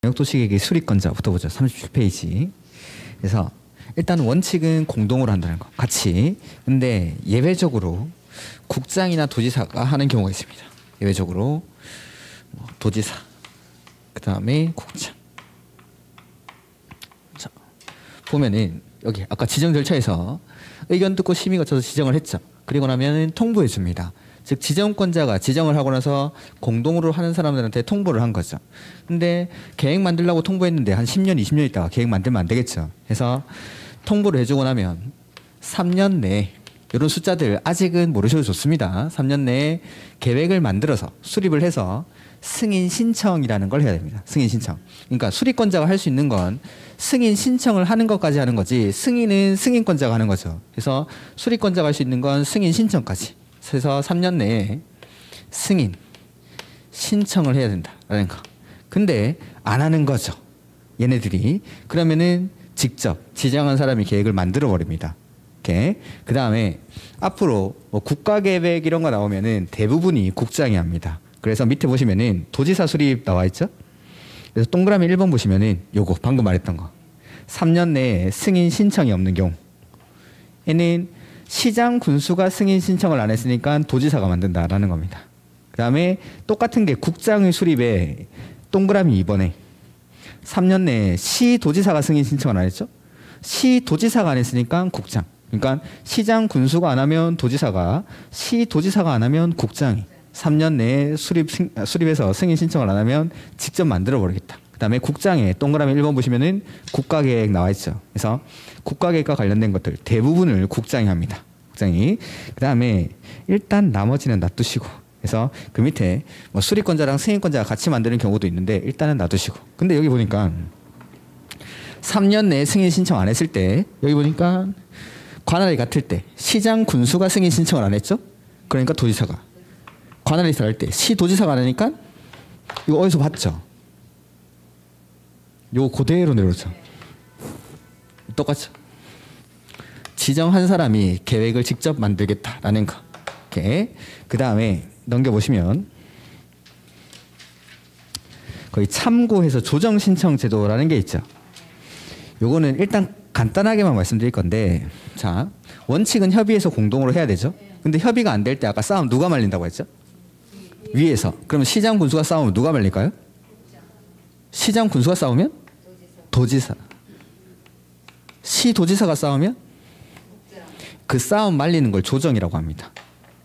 광역도시계획의 수립권자부터 보죠. 37페이지. 그래서 일단 원칙은 공동으로 한다는 거. 같이. 근데 예외적으로 국장이나 도지사가 하는 경우가 있습니다. 예외적으로 도지사, 그 다음에 국장. 자, 보면은 여기 아까 지정 절차에서 의견 듣고 심의 거쳐서 지정을 했죠. 그리고 나면은 통보해 줍니다. 즉 지정권자가 지정을 하고 나서 공동으로 하는 사람들한테 통보를 한 거죠. 근데 계획 만들려고 통보했는데 한 10년, 20년 있다가 계획 만들면 안 되겠죠. 그래서 통보를 해주고 나면 3년 내에 이런 숫자들 아직은 모르셔도 좋습니다. 3년 내에 계획을 만들어서 수립을 해서 승인 신청이라는 걸 해야 됩니다. 승인 신청. 그러니까 수립권자가 할 수 있는 건 승인 신청을 하는 것까지 하는 거지 승인은 승인권자가 하는 거죠. 그래서 수립권자가 할 수 있는 건 승인 신청까지. 그래서 3년 내에 승인 신청을 해야 된다라는 거. 근데 안 하는 거죠. 얘네들이. 그러면은 직접 지정한 사람이 계획을 만들어 버립니다. 그 다음에 앞으로 뭐 국가계획 이런 거 나오면은 대부분이 국장이 합니다. 그래서 밑에 보시면은 도지사 수립 나와 있죠. 그래서 동그라미 1번 보시면은 요거 방금 말했던 거 3년 내에 승인 신청이 없는 경우 얘는 시장 군수가 승인 신청을 안 했으니까 도지사가 만든다라는 겁니다. 그 다음에 똑같은 게 국장의 수립에 동그라미 2번에 3년 내에 시도지사가 승인 신청을 안 했죠. 시도지사가 안 했으니까 국장. 그러니까 시장 군수가 안 하면 도지사가, 시도지사가 안 하면 국장이 3년 내에 수립해서 승인 신청을 안 하면 직접 만들어 버리겠다. 그 다음에 국장에 동그라미 1번 보시면은 국가계획 나와 있죠. 그래서 국가계획과 관련된 것들 대부분을 국장이 합니다. 국장이. 그 다음에 일단 나머지는 놔두시고. 그래서 그 밑에 뭐 수립권자랑 승인권자가 같이 만드는 경우도 있는데 일단은 놔두시고. 근데 여기 보니까 3년 내에 승인 신청 안 했을 때 여기 보니까 관할이 같을 때 시장 군수가 승인 신청을 안 했죠? 그러니까 도지사가. 관할이 다를 때 시도지사가 안 하니까 이거 어디서 봤죠? 요거 그대로 내려오죠. 똑같죠? 지정한 사람이 계획을 직접 만들겠다라는 거. 이렇게. 그 다음에 넘겨보시면 거의 참고해서 조정 신청 제도라는 게 있죠. 요거는 일단 간단하게만 말씀드릴 건데, 자, 원칙은 협의해서 공동으로 해야 되죠. 근데 협의가 안 될 때 아까 싸움 누가 말린다고 했죠? 위에서. 그러면 시장 군수가 싸우면 누가 말릴까요? 시장 군수가 싸우면? 도지사. 시도지사가 싸우면? 그 싸움 말리는 걸 조정이라고 합니다.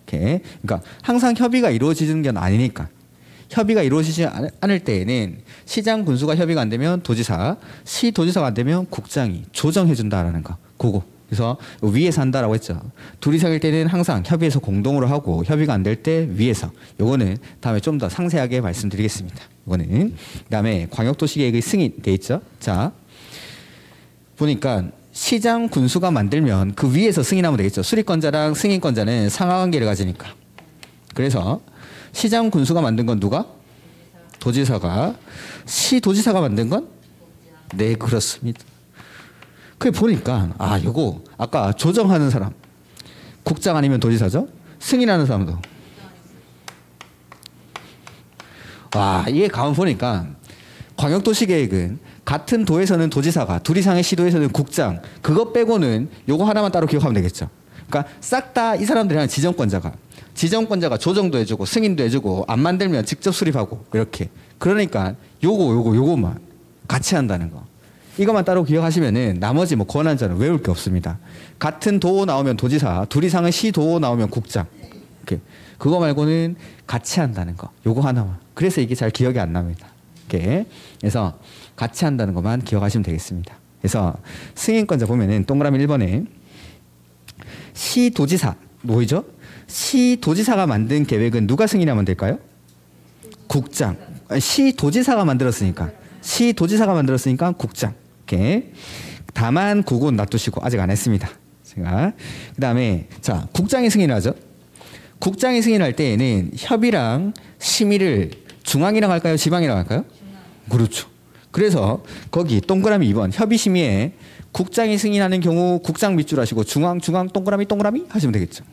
이렇게. 그러니까 항상 협의가 이루어지는 건 아니니까. 협의가 이루어지지 않을 때에는 시장 군수가 협의가 안 되면 도지사, 시도지사가 안 되면 국장이 조정해 준다라는 거. 그거. 그래서 위에서 한다라고 했죠. 둘이 사귈 때는 항상 협의해서 공동으로 하고 협의가 안 될 때 위에서. 요거는 다음에 좀 더 상세하게 말씀드리겠습니다. 이거는. 그다음에 광역도시계획의 승인 돼 있죠. 자, 보니까 시장 군수가 만들면 그 위에서 승인하면 되겠죠. 수립권자랑 승인권자는 상하관계를 가지니까. 그래서 시장 군수가 만든 건 누가? 도지사가. 시도지사가 만든 건? 네, 그렇습니다. 그게 보니까 아, 요거 아까 조정하는 사람 국장 아니면 도지사죠. 승인하는 사람도. 와, 이게 가만 보니까 광역도시계획은 같은 도에서는 도지사가, 둘 이상의 시도에서는 국장, 그것 빼고는 요거 하나만 따로 기억하면 되겠죠. 그러니까 싹 다 이 사람들이 하는 지정권자가 조정도 해주고 승인도 해주고 안 만들면 직접 수립하고 이렇게. 그러니까 요거만 같이 한다는 거. 이것만 따로 기억하시면은 나머지 뭐 권한자는 외울 게 없습니다. 같은 도 나오면 도지사, 둘 이상의 시도 나오면 국장. 이렇게. 그거 말고는 같이 한다는 거. 요거 하나만. 그래서 이게 잘 기억이 안 납니다. 이렇게. 그래서 같이 한다는 것만 기억하시면 되겠습니다. 그래서 승인권자 보면은 동그라미 1번에 시도지사 뭐이죠? 시도지사가 만든 계획은 누가 승인하면 될까요? 국장. 시도지사가 만들었으니까 국장. 이렇게. 다만 그건 놔두시고 아직 안 했습니다. 제가. 그다음에 자, 국장이 승인을 하죠. 국장이 승인할 때에는 협의랑 심의를 중앙이랑 할까요? 지방이랑 할까요? 그렇죠. 그래서 거기 동그라미 2번 협의 심의에 국장이 승인하는 경우 국장 밑줄 하시고 중앙 동그라미 하시면 되겠죠.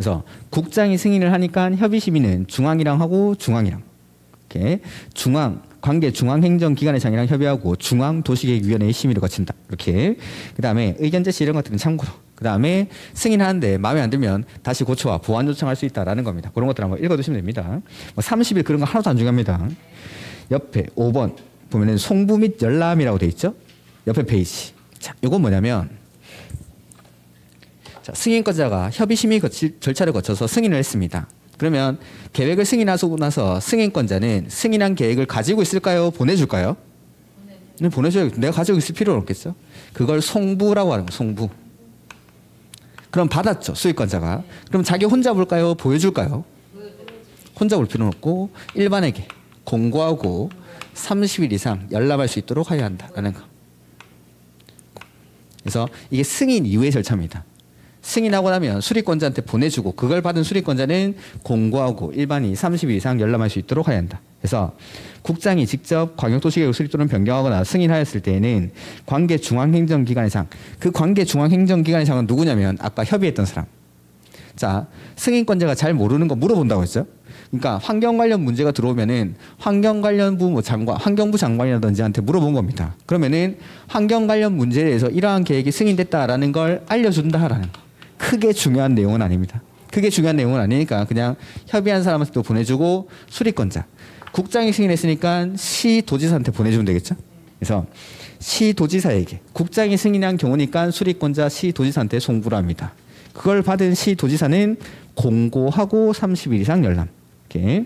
그래서 국장이 승인을 하니까 협의심의는 중앙이랑 하고 중앙이랑 이렇게 관계 중앙행정기관의장이랑 협의하고 중앙도시계획위원회의 심의를 거친다. 이렇게. 그 다음에 의견 제시 이런 것들은 참고로. 그 다음에 승인하는데 마음에 안 들면 다시 고쳐와 보완 요청할 수 있다라는 겁니다. 그런 것들 한번 읽어두시면 됩니다. 뭐 30일 그런 거 하나도 안 중요합니다. 옆에 5번 보면은 송부 및 열람이라고 돼 있죠. 옆에 페이지. 자, 이건 뭐냐면 자, 승인권자가 협의심의 절차를 거쳐서 승인을 했습니다. 그러면 계획을 승인하고 나서 승인권자는 승인한 계획을 가지고 있을까요? 보내줄까요? 네, 보내줘야 내가 가지고 있을 필요는 없겠죠. 그걸 송부라고 하는 거예요. 송부. 그럼 받았죠. 수익권자가. 그럼 자기 혼자 볼까요? 보여줄까요? 혼자 볼 필요는 없고 일반에게 공고하고 30일 이상 열람할 수 있도록 하여야 한다라는 거. 그래서 이게 승인 이후의 절차입니다. 승인하고 나면 수리권자한테 보내주고 그걸 받은 수리권자는 공고하고 일반이 30일 이상 열람할 수 있도록 해야 한다. 그래서 국장이 직접 광역도시계획 수립 또는 변경하거나 승인하였을 때에는 관계 중앙행정기관의장, 그 관계 중앙행정기관의장은 누구냐면 아까 협의했던 사람. 자, 승인권자가 잘 모르는 거 물어본다고 했죠. 그러니까 환경 관련 문제가 들어오면은 환경 관련부 뭐 장관, 환경부 장관이라든지 한테 물어본 겁니다. 그러면은 환경 관련 문제에 대해서 이러한 계획이 승인됐다라는 걸 알려준다라는 거. 크게 중요한 내용은 아닙니다. 크게 중요한 내용은 아니니까 그냥 협의한 사람한테도 보내주고 수리권자. 국장이 승인했으니까 시도지사한테 보내주면 되겠죠. 그래서 시도지사에게 국장이 승인한 경우니까 수리권자 시도지사한테 송부를 합니다. 그걸 받은 시도지사는 공고하고 30일 이상 열람. 이렇게.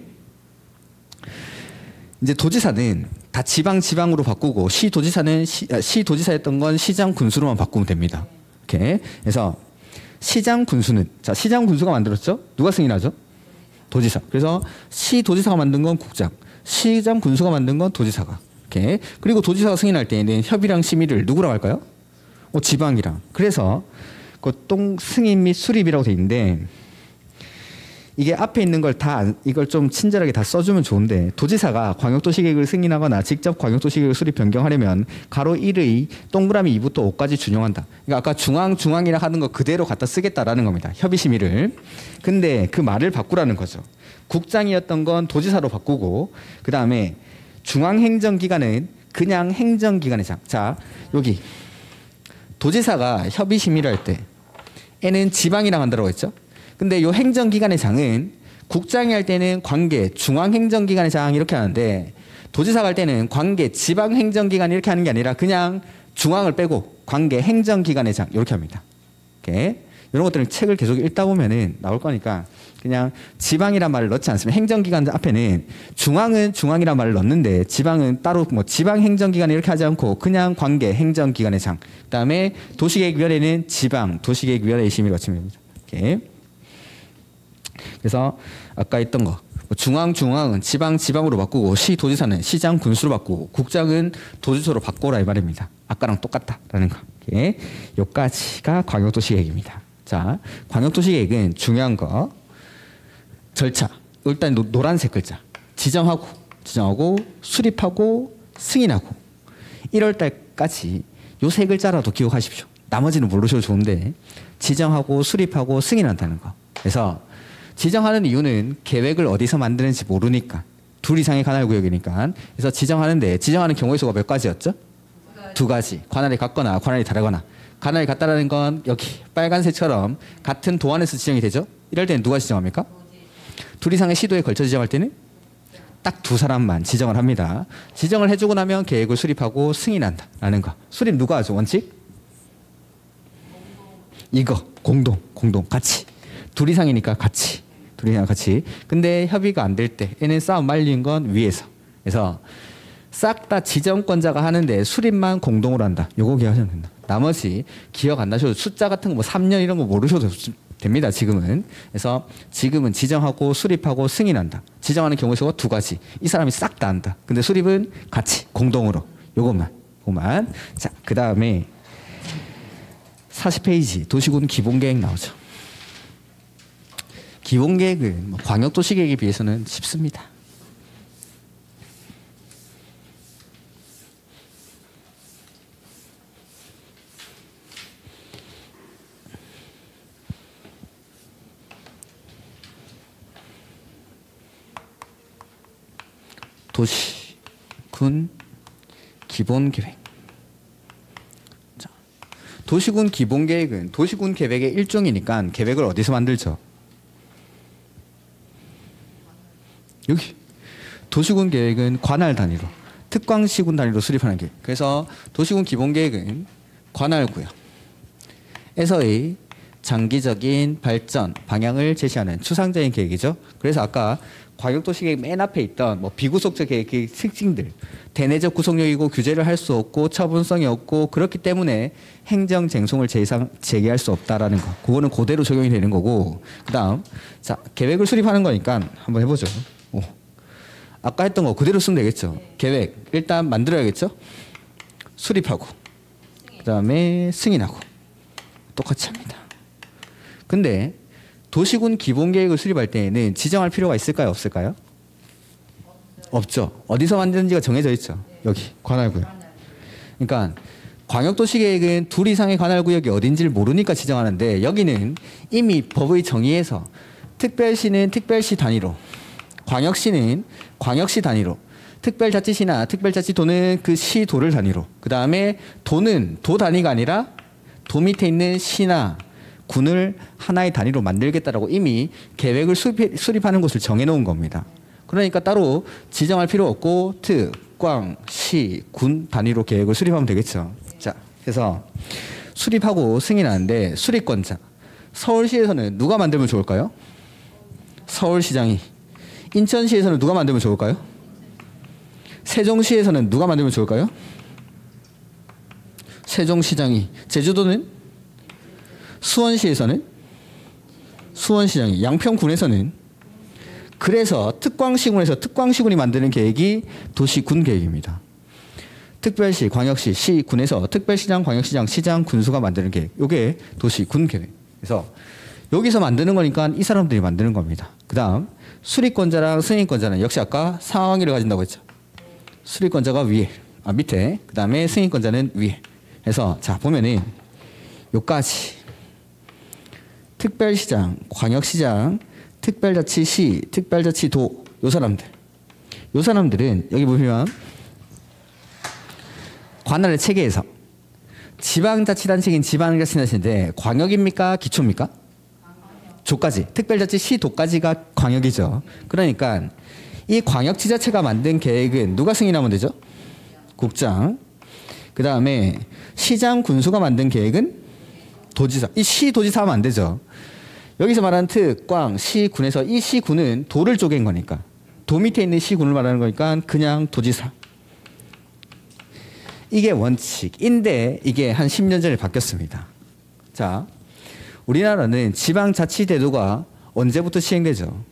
이제 도지사는 다 지방으로 바꾸고 시도지사는 시도지사였던 건 시장 군수로만 바꾸면 됩니다. 이렇게. 그래서 시장 군수는 자 시장 군수가 만들었죠. 누가 승인하죠? 도지사. 그래서 시도지사가 만든 건 국장, 시장 군수가 만든 건 도지사가. 이렇게. 그리고 도지사가 승인할 때에는 협의랑 심의를 누구랑 할까요? 지방이랑. 그래서 그 승인 및 수립이라고 돼 있는데 이게 앞에 있는 걸 이걸 좀 친절하게 다 써주면 좋은데 도지사가 광역도시계획을 승인하거나 직접 광역도시계획을 수립 변경하려면 가로 1의 동그라미 2부터 5까지 준용한다. 그러니까 아까 중앙이라 하는 거 그대로 갖다 쓰겠다라는 겁니다. 협의심의를. 근데 그 말을 바꾸라는 거죠. 국장이었던 건 도지사로 바꾸고 그 다음에 중앙행정기관은 그냥 행정기관의장. 자 여기 도지사가 협의심의를 할 때에는 지방이랑 한다고 했죠. 근데 이 행정기관의 장은 국장이 할 때는 관계 중앙행정기관의 장 이렇게 하는데 도지사가 할 때는 관계 지방행정기관 이렇게 하는 게 아니라 그냥 중앙을 빼고 관계 행정기관의 장 이렇게 합니다. 이렇게. 이런 것들은 책을 계속 읽다 보면은 나올 거니까 그냥 지방이란 말을 넣지 않습니다. 행정기관 앞에는 중앙은 중앙이란 말을 넣는데 지방은 따로 뭐 지방행정기관 이렇게 하지 않고 그냥 관계 행정기관의 장. 그다음에 도시계획위원회는 지방 도시계획위원회의 심의를 거치면 됩니다. 이렇게. 그래서 아까 했던 거 중앙은 지방으로 바꾸고 시도지사는 시장 군수로 바꾸고 국장은 도지사로 바꾸라 이 말입니다. 아까랑 똑같다라는 거. 이렇게. 여기까지가 광역도시계획입니다. 자, 광역도시계획은 중요한 거 절차. 일단 노란색 글자 지정하고 수립하고 승인하고 1월 달까지 요 세 글자라도 기억하십시오. 나머지는 모르셔도 좋은데 지정하고 수립하고 승인한다는 거. 그래서 지정하는 이유는 계획을 어디서 만드는지 모르니까 둘 이상의 관할구역이니까. 그래서 지정하는 경우의 수가 몇 가지였죠? 두 가지. 관할이 같거나 관할이 다르거나. 관할이 같다라는 건 여기 빨간색처럼 같은 도안에서 지정이 되죠. 이럴 때는 누가 지정합니까? 둘 이상의 시도에 걸쳐 지정할 때는 딱 두 사람만 지정을 합니다. 지정을 해주고 나면 계획을 수립하고 승인한다라는 거. 수립 누가 하죠? 원칙? 이거 공동 같이. 둘 이상이니까 같이. 근데 협의가 안 될 때 얘는 싸움 말린 건 위에서. 그래서 싹 다 지정권자가 하는데 수립만 공동으로 한다. 요거 기억하시면 된다. 나머지 기억 안 나셔도 숫자 같은 거 뭐 3년 이런 거 모르셔도 됩니다. 지금은. 그래서 지금은 지정하고 수립하고 승인한다. 지정하는 경우의 수가 두 가지. 이 사람이 싹 다 한다. 근데 수립은 같이 공동으로. 요것만. 자, 그다음에 40페이지 도시군 기본계획 나오죠. 기본계획은 광역도시계획에 비해서는 쉽습니다. 도시, 군, 기본 계획. 자, 도시군 기본 계획은 도시군 계획의 일종이니까 계획을 어디서 만들죠? 여기. 도시군 계획은 관할 단위로, 특광시군 단위로 수립하는 계획. 그래서 도시군 기본 계획은 관할구역에서의 장기적인 발전 방향을 제시하는 추상적인 계획이죠. 그래서 아까 광역도시 계획 맨 앞에 있던 뭐 비구속적 계획의 특징들, 대내적 구속력이고 규제를 할 수 없고 처분성이 없고 그렇기 때문에 행정 쟁송을 제기할 수 없다라는 거. 그거는 그대로 적용이 되는 거고. 그다음 자 계획을 수립하는 거니까 한번 해보죠. 오. 아까 했던 거 그대로 쓰면 되겠죠. 계획 일단 만들어야겠죠. 수립하고 그다음에 승인하고 똑같이 합니다. 근데 도시군 기본 계획을 수립할 때에는 지정할 필요가 있을까요, 없을까요? 없죠. 어디서 만드는지가 정해져 있죠. 여기 관할구역. 그러니까 광역도시 계획은 둘 이상의 관할구역이 어딘지를 모르니까 지정하는데 여기는 이미 법의 정의에서 특별시는 특별시 단위로, 광역시는 광역시 단위로, 특별자치시나 특별자치도는 그 시도를 단위로, 그 다음에 도는 도 단위가 아니라 도 밑에 있는 시나 군을 하나의 단위로 만들겠다라고 이미 계획을 수립하는 곳을 정해놓은 겁니다. 그러니까 따로 지정할 필요 없고 특, 광, 시, 군 단위로 계획을 수립하면 되겠죠. 자, 그래서 수립하고 승인하는데 수립권자. 서울시에서는 누가 만들면 좋을까요? 서울시장이. 인천시에서는 누가 만들면 좋을까요? 세종시에서는 누가 만들면 좋을까요? 세종시장이. 제주도는? 수원시에서는? 수원시장이. 양평군에서는? 그래서 특광시군에서 특광시군이 만드는 계획이 도시군 계획입니다. 특별시, 광역시, 시, 군에서 특별시장, 광역시장, 시장, 군수가 만드는 계획. 이게 도시군 계획. 그래서 여기서 만드는 거니까 이 사람들이 만드는 겁니다. 그 다음 수립권자랑 승인권자는 역시 아까 상황관계를 가진다고 했죠. 수립권자가 위에, 밑에, 그 다음에 승인권자는 위에. 해서 자 보면은 요까지 특별시장, 광역시장, 특별자치시, 특별자치도 요 사람들은 여기 보시면 관할의 체계에서 지방자치단체인 지방자치단체인데 광역입니까? 기초입니까? 조까지. 특별자치시 도까지가 광역이죠. 그러니까 이 광역지자체가 만든 계획은 누가 승인하면 되죠? 국장. 그 다음에 시장 군수가 만든 계획은 도지사. 이 시도지사 하면 안 되죠. 여기서 말하는 특, 광, 시, 군에서 이 시군은 도를 쪼갠 거니까 도 밑에 있는 시군을 말하는 거니까 그냥 도지사. 이게 원칙인데 이게 한 10년 전에 바뀌었습니다. 자, 우리나라는 지방자치제도가 언제부터 시행되죠?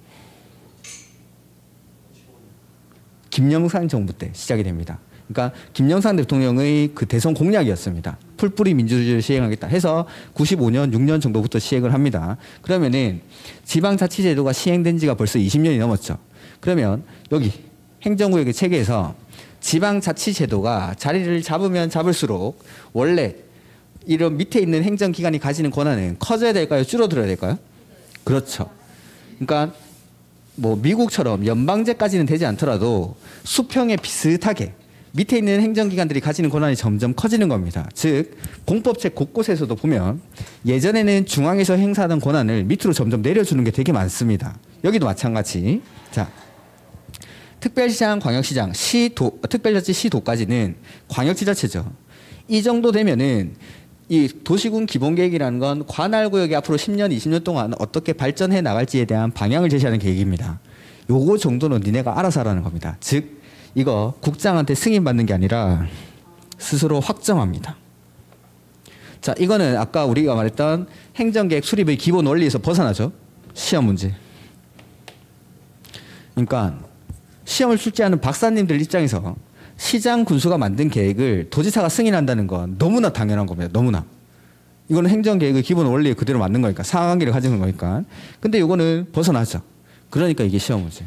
김영삼 정부 때 시작이 됩니다. 그러니까 김영삼 대통령의 그 대선 공약이었습니다. 풀뿌리 민주주의를 시행하겠다 해서 95년, 6년 정도부터 시행을 합니다. 그러면은 지방자치제도가 시행된 지가 벌써 20년이 넘었죠. 그러면 여기 행정구역의 체계에서 지방자치제도가 자리를 잡으면 잡을수록 원래 이런 밑에 있는 행정기관이 가지는 권한은 커져야 될까요? 줄어들어야 될까요? 그렇죠. 그러니까 뭐 미국처럼 연방제까지는 되지 않더라도 수평에 비슷하게 밑에 있는 행정기관들이 가지는 권한이 점점 커지는 겁니다. 즉 공법책 곳곳에서도 보면 예전에는 중앙에서 행사하던 권한을 밑으로 점점 내려주는 게 되게 많습니다. 여기도 마찬가지. 자, 특별시장, 광역시장, 시도, 특별자치 시도까지는 광역지자체죠. 이 정도 되면은 이 도시군 기본계획이라는 건 관할구역이 앞으로 10년, 20년 동안 어떻게 발전해 나갈지에 대한 방향을 제시하는 계획입니다. 요거 정도는 니네가 알아서 하라는 겁니다. 즉 이거 국장한테 승인받는 게 아니라 스스로 확정합니다. 자, 이거는 아까 우리가 말했던 행정계획 수립의 기본 원리에서 벗어나죠. 시험 문제. 그러니까 시험을 출제하는 박사님들 입장에서 시장 군수가 만든 계획을 도지사가 승인한다는 건 너무나 당연한 겁니다. 너무나. 이거는 행정계획의 기본 원리에 그대로 맞는 거니까. 상한계를 가지는 거니까. 근데 이거는 벗어나죠. 그러니까 이게 시험 문제.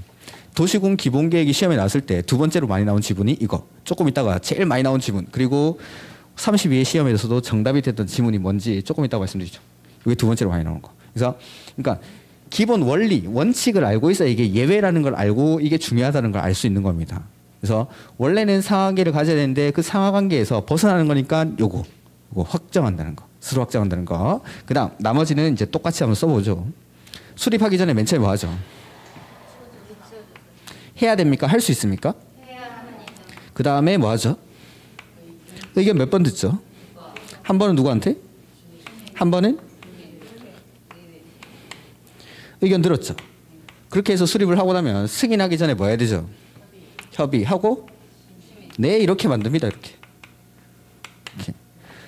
도시군 기본계획이 시험에 나왔을 때 두 번째로 많이 나온 지문이 이거. 조금 있다가 제일 많이 나온 지문. 그리고 32회 시험에서도 정답이 됐던 지문이 뭔지 조금 있다가 말씀드리죠. 이게 두 번째로 많이 나오는 거. 그래서 그러니까 기본 원리, 원칙을 알고 있어야 이게 예외라는 걸 알고 이게 중요하다는 걸 알 수 있는 겁니다. 그래서 원래는 상하관계를 가져야 되는데 그 상하관계에서 벗어나는 거니까 요거 확정한다는 거. 스스로 확정한다는 거. 그다음 나머지는 이제 똑같이 한번 써보죠. 수립하기 전에 맨 처음에 뭐 하죠? 해야 됩니까? 할 수 있습니까? 그 다음에 뭐 하죠? 의견 몇 번 듣죠? 한 번은 누구한테? 한 번은? 의견 들었죠? 그렇게 해서 수립을 하고 나면 승인하기 전에 뭐 해야 되죠? 협의하고 네 이렇게 만듭니다. 이렇게.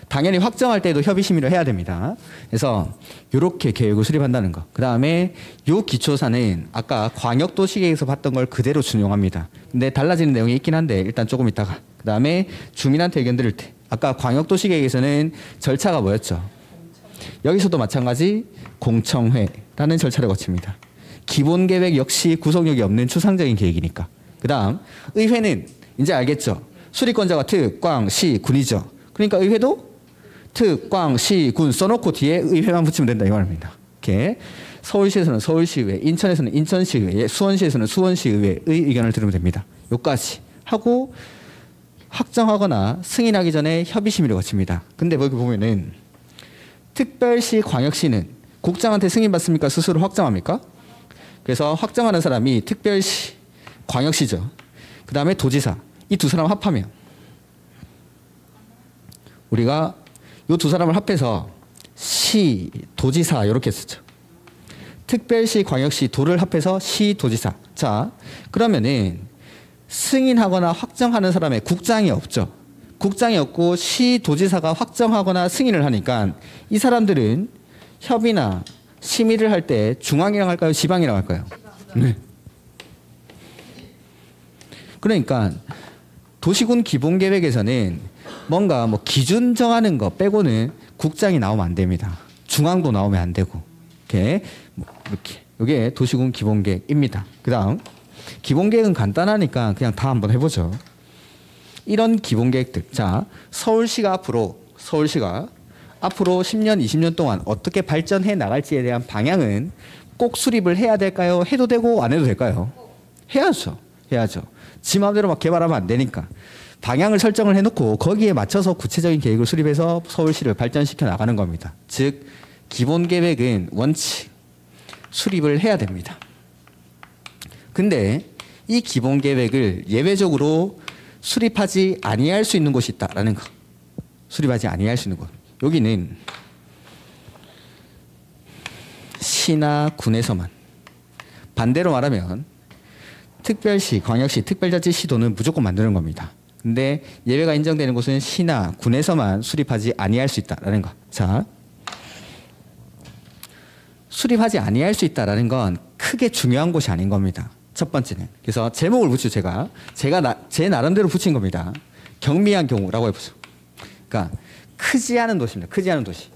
당연히 확정할 때도 협의 심의를 해야 됩니다. 그래서 이렇게 계획을 수립한다는 거. 그 다음에 요 기초사는 아까 광역도시계획에서 봤던 걸 그대로 준용합니다. 근데 달라지는 내용이 있긴 한데 일단 조금 있다가. 그 다음에 주민한테 의견 들을 때 아까 광역도시계획에서는 절차가 뭐였죠? 여기서도 마찬가지 공청회라는 절차를 거칩니다. 기본계획 역시 구속력이 없는 추상적인 계획이니까. 그 다음 의회는 이제 알겠죠? 수립권자가 특, 광, 시, 군이죠. 그러니까 의회도 특, 광, 시, 군 써놓고 뒤에 의회만 붙이면 된다 이 말입니다. 이렇게 서울시에서는 서울시의회, 인천에서는 인천시의회, 수원시에서는 수원시의회의 의견을 들으면 됩니다. 여기까지 하고 확정하거나 승인하기 전에 협의심의를 거칩니다. 근데 여기 보면은 특별시, 광역시는 국장한테 승인받습니까? 스스로 확정합니까? 그래서 확정하는 사람이 특별시, 광역시죠. 그 다음에 도지사. 이 두 사람 합하면 우리가 이 두 사람을 합해서 시, 도지사 이렇게 쓰죠. 특별시, 광역시, 도를 합해서 시, 도지사. 자, 그러면은 승인하거나 확정하는 사람의 국장이 없죠. 국장이 없고 시, 도지사가 확정하거나 승인을 하니까 이 사람들은 협의나 심의를 할 때 중앙이랑 할까요? 지방이랑 할까요? 네. 그러니까 도시군 기본계획에서는 뭔가 뭐 기준 정하는 거 빼고는 국장이 나오면 안 됩니다. 중앙도 나오면 안 되고. 이렇게 이게 도시군 기본계획입니다. 그다음 기본계획은 간단하니까 그냥 다 한번 해보죠. 이런 기본계획들. 자, 서울시가 앞으로 10년, 20년 동안 어떻게 발전해 나갈지에 대한 방향은 꼭 수립을 해야 될까요? 해도 되고 안 해도 될까요? 해야죠. 해야죠. 지 마음대로 막 개발하면 안 되니까. 방향을 설정을 해놓고 거기에 맞춰서 구체적인 계획을 수립해서 서울시를 발전시켜 나가는 겁니다. 즉 기본계획은 원칙 수립을 해야 됩니다. 근데 이 기본계획을 예외적으로 수립하지 아니할 수 있는 곳이 있다라는 거. 수립하지 아니할 수 있는 곳. 여기는 시나 군에서만. 반대로 말하면 특별시, 광역시, 특별자치 시도는 무조건 만드는 겁니다. 근데 예외가 인정되는 곳은 시나 군에서만 수립하지 아니할 수 있다라는 것. 자, 수립하지 아니할 수 있다라는 건 크게 중요한 곳이 아닌 겁니다. 첫 번째는. 그래서 제목을 붙이죠. 제가 제 나름대로 붙인 겁니다. 경미한 경우라고 해보죠. 그러니까 크지 않은 도시입니다. 크지 않은 도시.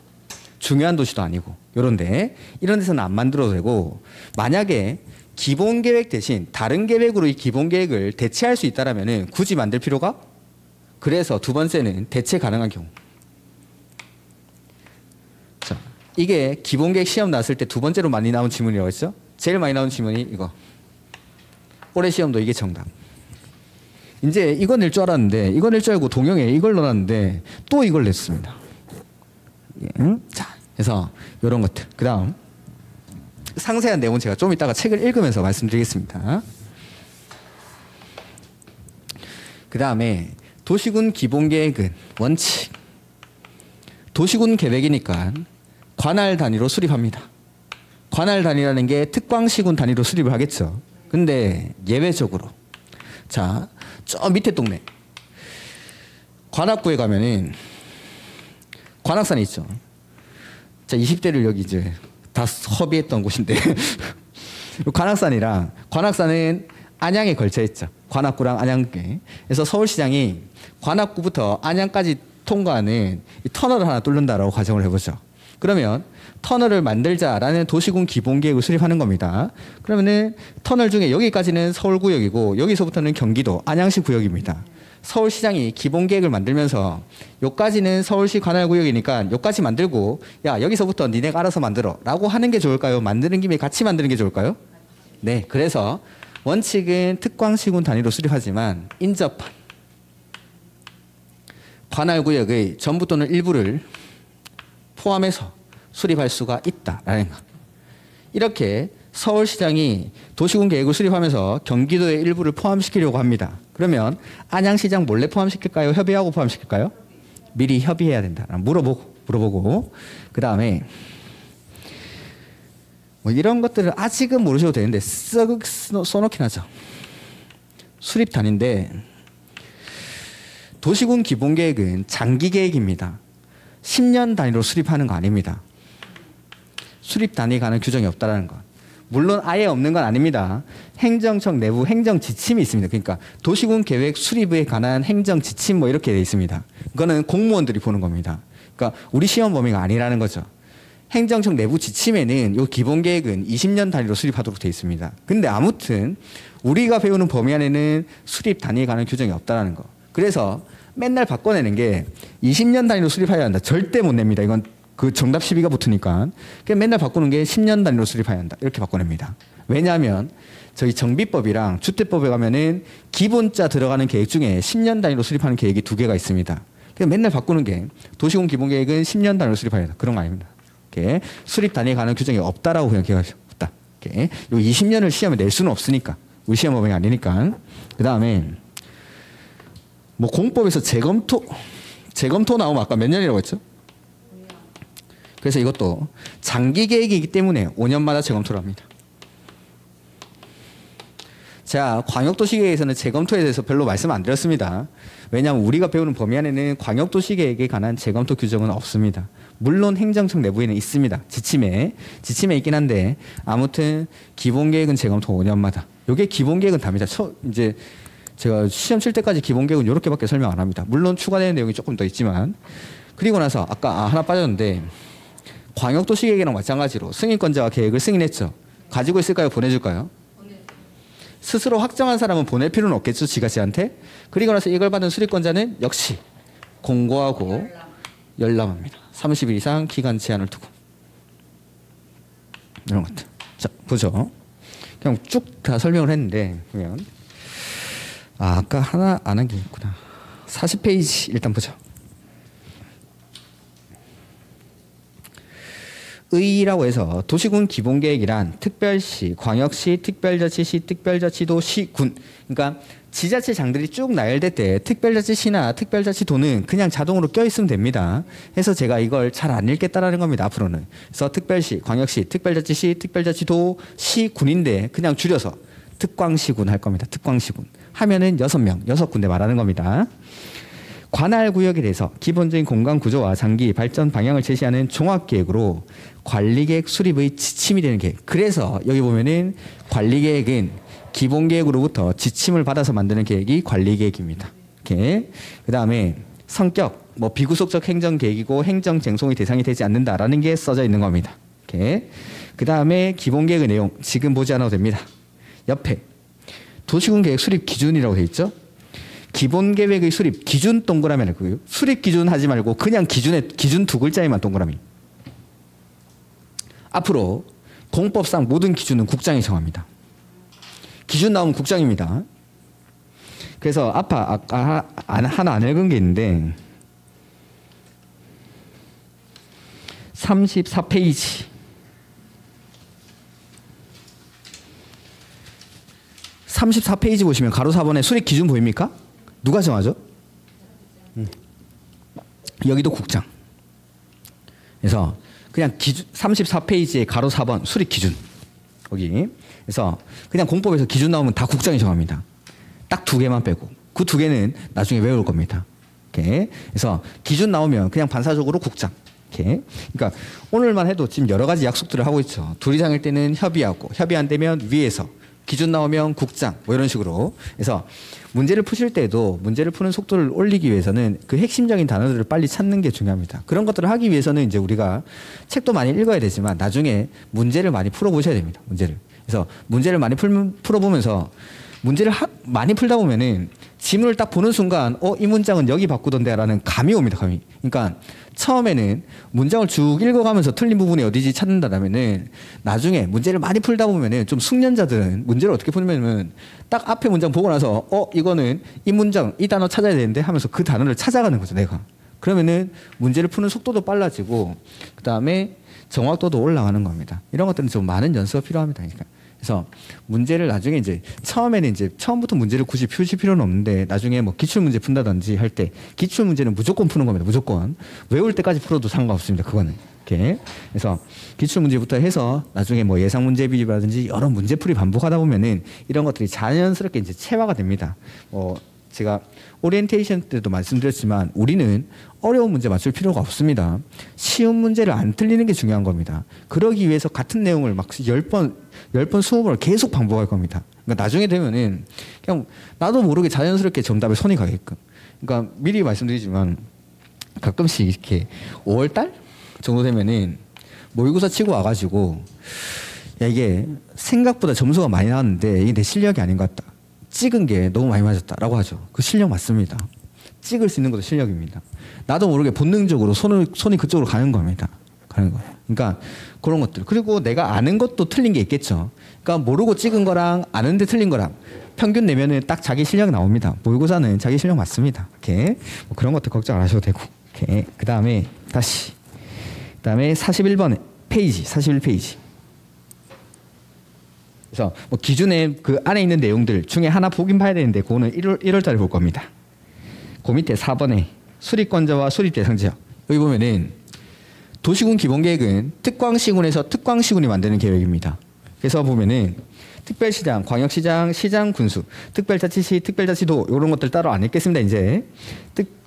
중요한 도시도 아니고 요런데 이런 데서는 안 만들어도 되고 만약에 기본계획 대신 다른 계획으로 이 기본계획을 대체할 수 있다면 굳이 만들 필요가? 그래서 두 번째는 대체 가능한 경우. 자, 이게 기본계획 시험 나왔을 때 두 번째로 많이 나온 질문이라고 했죠? 제일 많이 나온 질문이 이거. 올해 시험도 이게 정답. 이제 이거 낼 줄 알았는데 이거 낼 줄 알고 동영에 이걸 넣어놨는데 또 이걸 냈습니다. 자, 그래서 이런 것들. 그 다음 상세한 내용은 제가 좀 이따가 책을 읽으면서 말씀드리겠습니다. 그 다음에 도시군 기본계획은 원칙. 도시군 계획이니까 관할 단위로 수립합니다. 관할 단위라는 게 특광시군 단위로 수립을 하겠죠. 근데 예외적으로 자, 저 밑에 동네 관악구에 가면은 관악산이 있죠. 자, 20대를 여기 이제 다 허비했던 곳인데 관악산은 안양에 걸쳐 있죠. 관악구랑 안양에. 그래서 서울시장이 관악구부터 안양까지 통과하는 이 터널을 하나 뚫는다라고 가정을 해보죠. 그러면 터널을 만들자라는 도시군 기본계획을 수립하는 겁니다. 그러면은 터널 중에 여기까지는 서울구역이고 여기서부터는 경기도 안양시 구역입니다. 서울시장이 기본계획을 만들면서 여기까지는 서울시 관할구역이니까 여기까지 만들고 야 여기서부터 니네가 알아서 만들어 라고 하는 게 좋을까요? 만드는 김에 같이 만드는 게 좋을까요? 네, 그래서 원칙은 특광시군 단위로 수립하지만 인접한 관할구역의 전부 또는 일부를 포함해서 수립할 수가 있다라는 것. 이렇게 서울시장이 도시군 계획을 수립하면서 경기도의 일부를 포함시키려고 합니다. 그러면 안양시장 몰래 포함시킬까요? 협의하고 포함시킬까요? 미리 협의해야 된다. 물어보고 그 다음에 뭐 이런 것들을 아직은 모르셔도 되는데 써놓긴 하죠. 수립 단위인데 도시군 기본계획은 장기계획입니다. 10년 단위로 수립하는 거 아닙니다. 수립 단위 가는 규정이 없다는 것. 물론 아예 없는 건 아닙니다. 행정청 내부 행정 지침이 있습니다. 그러니까 도시군 계획 수립에 관한 행정 지침 뭐 이렇게 돼 있습니다. 그거는 공무원들이 보는 겁니다. 그러니까 우리 시험 범위가 아니라는 거죠. 행정청 내부 지침에는 이 기본 계획은 20년 단위로 수립하도록 돼 있습니다. 근데 아무튼 우리가 배우는 범위 안에는 수립 단위에 관한 규정이 없다는 거. 그래서 맨날 바꿔내는 게 20년 단위로 수립해야 한다. 절대 못 냅니다. 이건 그 정답 시비가 붙으니까. 그냥 맨날 바꾸는 게 10년 단위로 수립해야 한다. 이렇게 바꿔냅니다. 왜냐하면 저희 정비법이랑 주택법에 가면은 기본자 들어가는 계획 중에 10년 단위로 수립하는 계획이 2개가 있습니다. 그냥 맨날 바꾸는 게 도시군 기본계획은 10년 단위로 수립해야 한다. 그런 거 아닙니다. 이렇게 수립 단위에 관한 규정이 없다라고 그냥 기억하시오. 없다. 이렇게. 요 20년을 시험에 낼 수는 없으니까. 우리 시험 범위가 아니니까. 그 다음에 뭐 공법에서 재검토 나오면 아까 몇 년이라고 했죠? 그래서 이것도 장기 계획이기 때문에 5년마다 재검토를 합니다. 자, 광역도시계획에서는 재검토에 대해서 별로 말씀 안 드렸습니다. 왜냐하면 우리가 배우는 범위 안에는 광역도시계획에 관한 재검토 규정은 없습니다. 물론 행정청 내부에는 있습니다. 지침에 있긴 한데 아무튼 기본계획은 재검토 5년마다. 이게 기본계획은 답니다. 이제 제가 시험 칠 때까지 기본계획은 이렇게밖에 설명 안 합니다. 물론 추가되는 내용이 조금 더 있지만 그리고 나서 아까 하나 빠졌는데 광역도시계획이랑 마찬가지로 승인권자가 계획을 승인했죠. 가지고 있을까요? 보내줄까요? 스스로 확정한 사람은 보낼 필요는 없겠죠. 지가 지한테. 그리고 나서 이걸 받은 수립권자는 역시 공고하고 열람합니다. 30일 이상 기간 제한을 두고. 이런 것들. 자, 보죠. 그냥 쭉 다 설명을 했는데 보면 아까 하나 안 한 게 있구나. 40페이지 일단 보죠. 의라고 해서 도시군 기본계획이란 특별시, 광역시, 특별자치시, 특별자치도, 시군. 그러니까 지자체장들이 쭉 나열될 때 특별자치시나 특별자치도는 그냥 자동으로 껴있으면 됩니다. 해서 제가 이걸 잘 안 읽겠다라는 겁니다. 앞으로는. 그래서 특별시, 광역시, 특별자치시, 특별자치도, 시군인데 그냥 줄여서 특광시군 할 겁니다. 특광시군. 하면은 6명, 6군데 말하는 겁니다. 관할구역에 대해서 기본적인 공간 구조와 장기 발전 방향을 제시하는 종합계획으로 관리계획 수립의 지침이 되는 계획. 그래서 여기 보면은 관리계획은 기본계획으로부터 지침을 받아서 만드는 계획이 관리계획입니다. 이렇게. 그 다음에 성격, 뭐 비구속적 행정계획이고 행정쟁송의 대상이 되지 않는다라는 게 써져 있는 겁니다. 이렇게. 그 다음에 기본계획의 내용 지금 보지 않아도 됩니다. 옆에 도시군계획 수립 기준이라고 돼 있죠. 기본계획의 수립 기준 동그라미 하고요. 수립 기준 하지 말고 그냥 기준 2글자에만 동그라미. 앞으로 공법상 모든 기준은 국장이 정합니다. 기준 나오면 국장입니다. 그래서 아까 하나 안 읽은 게 있는데 34페이지. 34페이지 보시면 가로 4번에 수립 기준 보입니까? 누가 정하죠? 여기도 국장. 그래서 그냥 기준 34페이지에 가로 4번 수립 기준. 거기. 그래서 그냥 공법에서 기준 나오면 다 국장이 정합니다. 딱 2개만 빼고. 그 2개는 나중에 외울 겁니다. 이렇게. 그래서 기준 나오면 그냥 반사적으로 국장. 이렇게. 그러니까 오늘만 해도 지금 여러 가지 약속들을 하고 있죠. 둘이상일 때는 협의하고 협의 안 되면 위에서 기준 나오면 국장 뭐 이런 식으로. 그래서 문제를 푸실 때도 문제를 푸는 속도를 올리기 위해서는 그 핵심적인 단어들을 빨리 찾는 게 중요합니다. 그런 것들을 하기 위해서는 이제 우리가 책도 많이 읽어야 되지만 나중에 문제를 많이 풀어보셔야 됩니다. 문제를. 그래서 문제를 많이 풀어보면서 문제를 많이 풀다 보면은 지문을 딱 보는 순간 이 문장은 여기 바꾸던데라는 감이 옵니다. 감이. 그러니까 처음에는 문장을 쭉 읽어가면서 틀린 부분이 어디지 찾는다라면은 나중에 문제를 많이 풀다 보면은 좀 숙련자들은 문제를 어떻게 푸냐면은 딱 앞에 문장 보고 나서 이거는 이 문장 이 단어 찾아야 되는데 하면서 그 단어를 찾아가는 거죠. 내가. 그러면은 문제를 푸는 속도도 빨라지고 그 다음에 정확도도 올라가는 겁니다. 이런 것들은 좀 많은 연습가 필요합니다. 그러니까. 그래서 문제를 나중에 이제 처음에는 이제 처음부터 문제를 굳이 푸실 필요는 없는데 나중에 뭐 기출 문제 푼다든지 할 때 기출 문제는 무조건 푸는 겁니다. 무조건 외울 때까지 풀어도 상관없습니다. 그거는. 이렇게. 그래서 기출 문제부터 해서 나중에 뭐 예상 문제 비율이라든지 여러 문제풀이 반복하다 보면은 이런 것들이 자연스럽게 이제 체화가 됩니다. 제가 오리엔테이션 때도 말씀드렸지만 우리는 어려운 문제 맞출 필요가 없습니다. 쉬운 문제를 안 틀리는 게 중요한 겁니다. 그러기 위해서 같은 내용을 막 10번, 20번을 계속 반복할 겁니다. 그러니까 나중에 되면은 그냥 나도 모르게 자연스럽게 정답에 손이 가게끔. 그러니까 미리 말씀드리지만 가끔씩 이렇게 5월달 정도 되면은 모의고사 치고 와가지고 야, 이게 생각보다 점수가 많이 나왔는데 이게 내 실력이 아닌 것 같다. 찍은 게 너무 많이 맞았다라고 하죠. 그 실력 맞습니다. 찍을 수 있는 것도 실력입니다. 나도 모르게 본능적으로 손이 그쪽으로 가는 겁니다. 가는 거예요. 그러니까 그런 것들. 그리고 내가 아는 것도 틀린 게 있겠죠. 그러니까 모르고 찍은 거랑 아는데 틀린 거랑 평균 내면은 딱 자기 실력 나옵니다. 모의고사는 자기 실력 맞습니다. 이렇게 뭐 그런 것들 걱정 안 하셔도 되고. 이렇게 그다음에 다시. 그다음에 41번 페이지, 41페이지. 그래서 뭐 기준에 그 안에 있는 내용들 중에 하나 보긴 봐야 되는데 그거는 1월 달에 볼 겁니다. 그 밑에 4번에 수립권자와 수립대상지역. 여기 보면은 도시군 기본계획은 특광시군에서 특광시군이 만드는 계획입니다. 그래서 보면은 특별시장, 광역시장, 시장, 군수, 특별자치시, 특별자치도 이런 것들 따로 안 읽겠습니다. 이제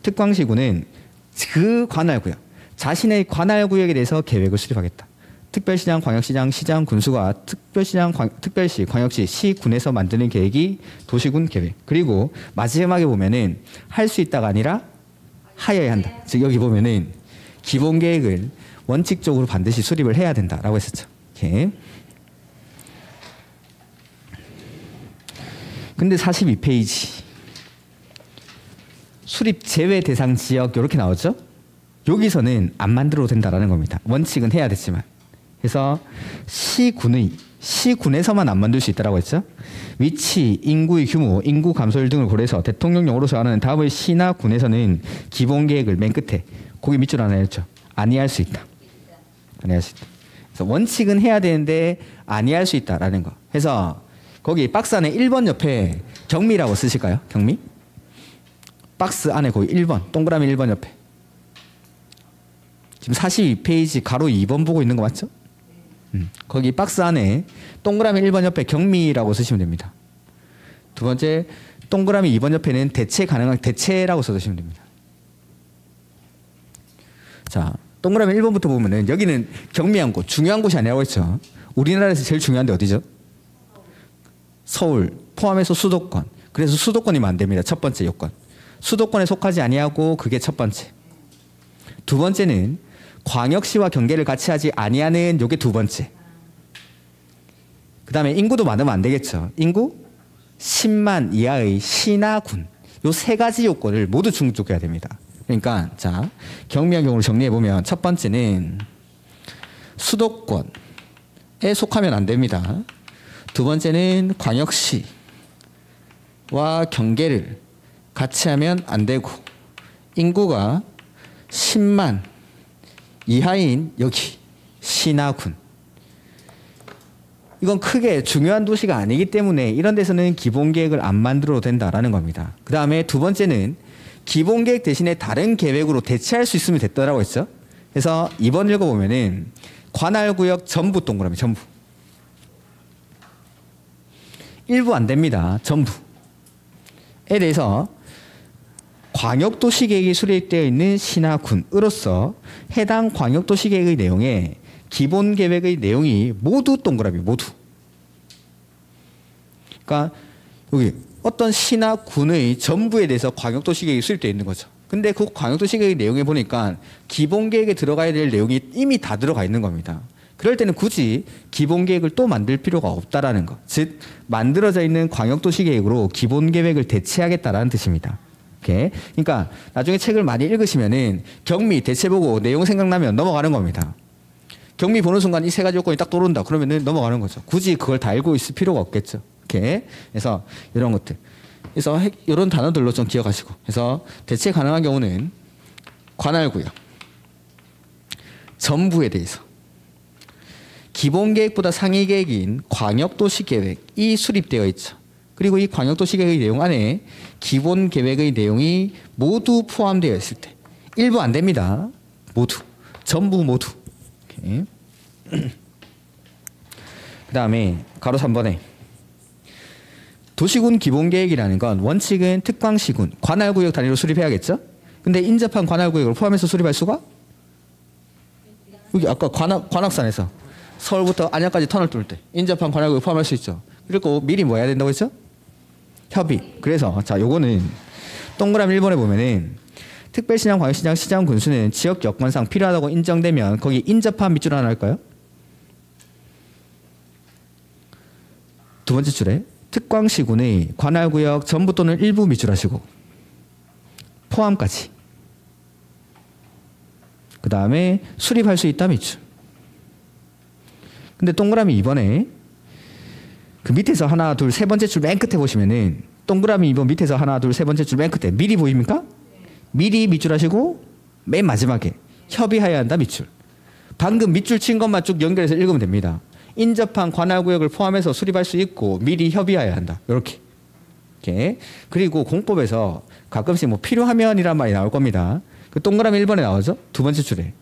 특광시군은 그 관할구역, 자신의 관할구역에 대해서 계획을 수립하겠다. 특별시장, 광역시장, 시장, 군수가 특별시장, 특별시, 광역시, 시, 군에서 만드는 계획이 도시군 계획. 그리고 마지막에 보면은 할 수 있다가 아니라 하여야 한다. 즉 여기 보면은 기본 계획을 원칙적으로 반드시 수립을 해야 된다라고 했었죠. 이렇게. 근데 42페이지 수립 제외 대상 지역 이렇게 나오죠. 여기서는 안 만들어도 된다라는 겁니다. 원칙은 해야 됐지만. 그래서 시군에서만 안 만들 수 있다라고 했죠. 위치, 인구의 규모, 인구 감소율 등을 고려해서 대통령령으로 정하는 다음의 시나 군에서는 기본 계획을 맨 끝에 거기 밑줄 하나 했죠. 아니할 수 있다. 아니할 수 있다. 그래서 원칙은 해야 되는데 아니할 수 있다라는 거. 그래서 거기 박스 안에 1번 옆에 경미라고 쓰실까요? 경미? 박스 안에 거기 1번 동그라미 1번 옆에 지금 42페이지 가로 2번 보고 있는 거 맞죠? 거기 박스 안에 동그라미 1번 옆에 경미라고 쓰시면 됩니다. 두 번째 동그라미 2번 옆에는 대체 가능한 대체라고 써주시면 됩니다. 자, 동그라미 1번부터 보면은 여기는 경미한 곳, 중요한 곳이 아니라고 했죠. 우리나라에서 제일 중요한 데 어디죠? 서울 포함해서 수도권. 그래서 수도권이면 안 됩니다. 첫 번째 요건. 수도권에 속하지 아니하고 그게 첫 번째. 두 번째는 광역시와 경계를 같이 하지 아니하는 요게 두 번째. 그 다음에 인구도 많으면 안 되겠죠. 인구 10만 이하의 시나 군. 요 세 가지 요건을 모두 충족해야 됩니다. 그러니까 자 경미한 경우를 정리해보면 첫 번째는 수도권에 속하면 안 됩니다. 두 번째는 광역시와 경계를 같이 하면 안 되고 인구가 10만 이하인 여기 시나 군. 이건 크게 중요한 도시가 아니기 때문에 이런 데서는 기본계획을 안 만들어도 된다라는 겁니다. 그 다음에 두 번째는 기본계획 대신에 다른 계획으로 대체할 수 있으면 됐다라고 했죠. 그래서 2번 읽어보면은 관할구역 전부 동그라미 전부. 일부 안 됩니다. 전부에 대해서 광역도시계획이 수립되어 있는 시나 군으로서 해당 광역도시계획의 내용에 기본계획의 내용이 모두 동그라미 모두. 그러니까 여기 어떤 시나 군의 전부에 대해서 광역도시계획이 수립되어 있는 거죠. 근데 그 광역도시계획의 내용에 보니까 기본계획에 들어가야 될 내용이 이미 다 들어가 있는 겁니다. 그럴 때는 굳이 기본 계획을 또 만들 필요가 없다라는 거. 즉 만들어져 있는 광역도시 계획으로 기본 계획을 대체하겠다라는 뜻입니다. 오케이? 그러니까 나중에 책을 많이 읽으시면은 경미 대체 보고 내용 생각나면 넘어가는 겁니다. 경미 보는 순간 이 세 가지 요건이 딱 떠오른다. 그러면은 넘어가는 거죠. 굳이 그걸 다 알고 있을 필요가 없겠죠. 오케이? 그래서 이런 것들. 그래서 이런 단어들로 좀 기억하시고. 그래서 대체 가능한 경우는 관할구역, 전부에 대해서, 기본 계획보다 상위 계획인 광역도시 계획이 수립되어 있죠. 그리고 이 광역도시 계획의 내용 안에 기본 계획의 내용이 모두 포함되어 있을 때, 일부 안 됩니다. 모두, 전부 모두. 오케이. 그 다음에 가로 3번에 도시군 기본계획이라는 건 원칙은 특광시군, 관할구역 단위로 수립해야겠죠? 근데 인접한 관할구역을 포함해서 수립할 수가? 여기 아까 관악산에서 서울부터 안양까지 터널 뚫을 때 인접한 관할구역 포함할 수 있죠. 그리고 미리 뭐 해야 된다고 했죠? 협의. 그래서 자 요거는 동그라미 1번에 보면은 특별시장, 광역시장, 시장, 군수는 지역 여건상 필요하다고 인정되면 거기 인접한 밑줄 하나 할까요? 두 번째 줄에 특광시군의 관할구역 전부 또는 일부 밑줄 하시고 포함까지. 그 다음에 수립할 수 있다 밑줄. 근데 동그라미 2번에 그 밑에서 하나, 둘, 세 번째 줄 맨 끝에 보시면은 동그라미 2번 밑에서 하나, 둘, 세 번째 줄 맨 끝에 미리 보입니까? 미리 밑줄 하시고 맨 마지막에 협의해야 한다 밑줄. 방금 밑줄 친 것만 쭉 연결해서 읽으면 됩니다. 인접한 관할구역을 포함해서 수립할 수 있고 미리 협의해야 한다. 이렇게. 이렇게. 그리고 공법에서 가끔씩 뭐 필요하면이란 말이 나올 겁니다. 그 동그라미 1번에 나오죠? 두 번째 줄에.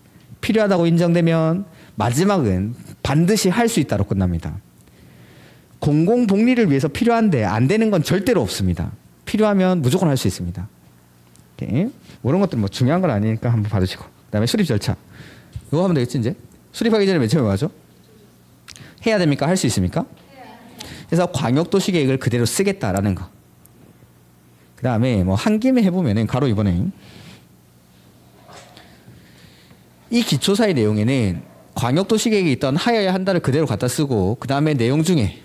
필요하다고 인정되면 마지막은 반드시 할 수 있다로 끝납니다. 공공복리를 위해서 필요한데 안 되는 건 절대로 없습니다. 필요하면 무조건 할 수 있습니다. 이렇게. 이런 것들은 뭐 중요한 건 아니니까 한번 봐주시고. 그 다음에 수립 절차. 이거 하면 되겠지 이제? 수립하기 전에 맨 처음에 뭐 하죠? 해야 됩니까? 할 수 있습니까? 그래서 광역도시계획을 그대로 쓰겠다라는 거. 그 다음에 뭐 한 김에 해보면은 가로 2번에 이 기초사의 내용에는 광역도시계획이 있던 하여야 한다를 그대로 갖다 쓰고 그 다음에 내용 중에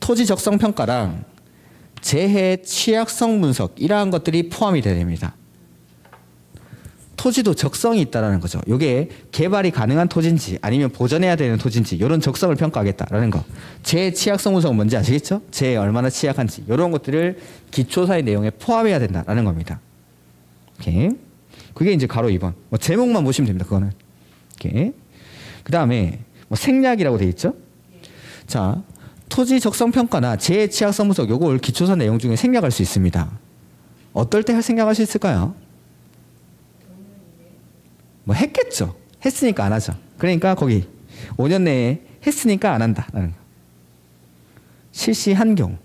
토지 적성 평가랑 재해 취약성 분석 이러한 것들이 포함이 돼야 됩니다. 토지도 적성이 있다라는 거죠. 이게 개발이 가능한 토지인지 아니면 보전해야 되는 토지인지 이런 적성을 평가하겠다라는 거. 재해 취약성 분석은 뭔지 아시겠죠? 재해에 얼마나 취약한지 이런 것들을 기초사의 내용에 포함해야 된다라는 겁니다. 오케이. 그게 이제 가로 2번. 뭐 제목만 보시면 됩니다. 그거는. 오케이. 그 다음에 뭐 생략이라고 돼 있죠? 자, 토지 적성 평가나 재해 취약성 분석 요걸 기초사 내용 중에 생략할 수 있습니다. 어떨 때 생략할 수 있을까요? 뭐 했겠죠. 했으니까 안 하죠. 그러니까 거기 5년 내에 했으니까 안 한다라는 거. 실시한 경우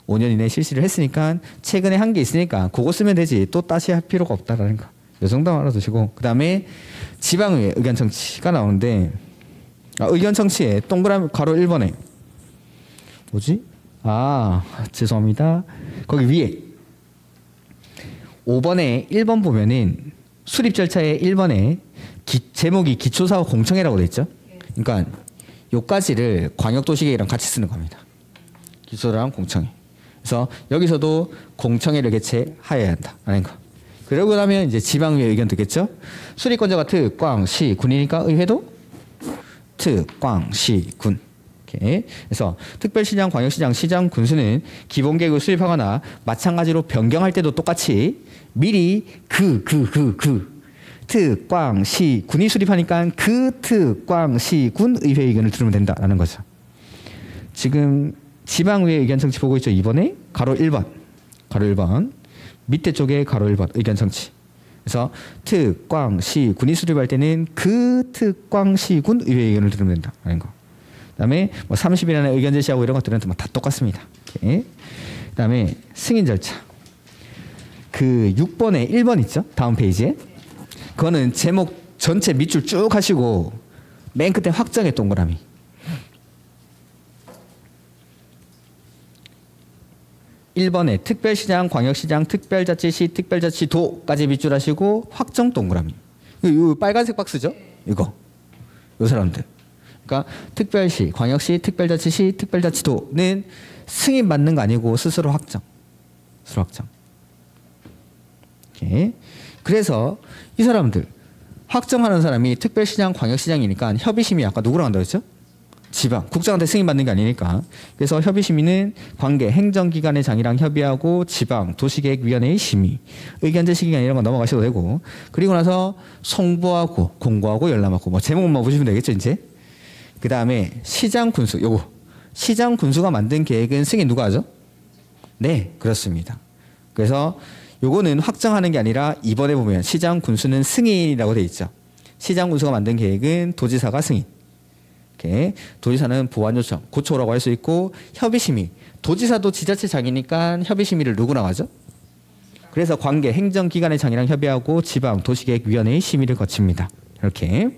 5년 이내에 실시를 했으니까 최근에 한 게 있으니까 그거 쓰면 되지 또 다시 할 필요가 없다라는 거. 이 정도만 알아두시고 그 다음에 지방의회 의견 청취가 나오는데 의견 청취에 동그라미 가로 1번에 뭐지? 죄송합니다. 거기 위에 5번에 1번 보면은 수립 절차의 1번에 제목이 기초사업 공청회라고 돼 있죠. 그러니까 요까지를 광역도시계획이랑 같이 쓰는 겁니다. 기초사업 공청회. 그래서 여기서도 공청회를 개최하여야 한다라는 거. 그러고 나면 이제 지방의회 의견 듣겠죠. 수립권자가 특, 광, 시, 군이니까 의회도 특, 광, 시, 군. 이렇게. 그래서 특별시장, 광역시장, 시장, 군수는 기본계획을 수립하거나 마찬가지로 변경할 때도 똑같이 미리 특, 광, 시, 군이 수립하니까 특, 광, 시, 군 의회 의견을 들으면 된다라는 거죠. 지금 지방의회 의견 청취 보고 있죠. 2번에 가로 1번. 가로 1번. 밑에 쪽에 가로 1번 의견 청취. 그래서 특, 광, 시, 군이 수립할 때는 특, 광, 시, 군 의회 의견을 들으면 된다라는 거. 그다음에 뭐 30일 안에 의견 제시하고 이런 것들은 다 똑같습니다. 오케이. 그다음에 승인 절차. 그 6번에 1번 있죠? 다음 페이지에. 그거는 제목 전체 밑줄 쭉 하시고 맨 끝에 확정의 동그라미. (1번에) 특별시장, 광역시장, 특별자치시, 특별자치도까지 밑줄 하시고 확정 동그라미. 이 빨간색 박스죠? 이거. 요 사람들. 그러니까 특별시, 광역시, 특별자치시, 특별자치도는 승인 받는 거 아니고 스스로 확정. 스스로 확정. 오케이. 그래서 이 사람들 확정하는 사람이 특별시장, 광역시장이니까 협의심이 아까 누구랑 한다고 했죠? 지방, 국장한테 승인받는 게 아니니까. 그래서 협의심의는 관계 행정기관의 장이랑 협의하고 지방, 도시계획위원회의 심의, 의견 제시기간 이런 거 넘어가셔도 되고, 그리고 나서 송부하고 공고하고 열람하고 뭐 제목만 보시면 되겠죠 이제. 그 다음에 시장 군수, 요거 시장 군수가 만든 계획은 승인 누가 하죠? 네, 그렇습니다. 그래서 요거는 확정하는 게 아니라 이번에 보면 시장 군수는 승인이라고 돼 있죠. 시장 군수가 만든 계획은 도지사가 승인. 이렇게 도지사는 보완 요청, 고초라고 할 수 있고 협의심의. 도지사도 지자체장이니까 협의심의를 누구랑 하죠? 그래서 관계 행정기관의 장이랑 협의하고 지방 도시계획위원회의 심의를 거칩니다. 이렇게.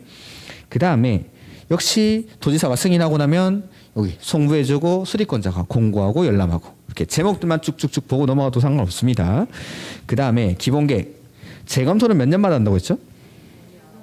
그 다음에 역시 도지사가 승인하고 나면 여기 송부해주고 수리권자가 공고하고 열람하고 이렇게 제목들만 쭉쭉쭉 보고 넘어가도 상관없습니다. 그 다음에 기본계획 재검토는 몇 년마다 한다고 했죠?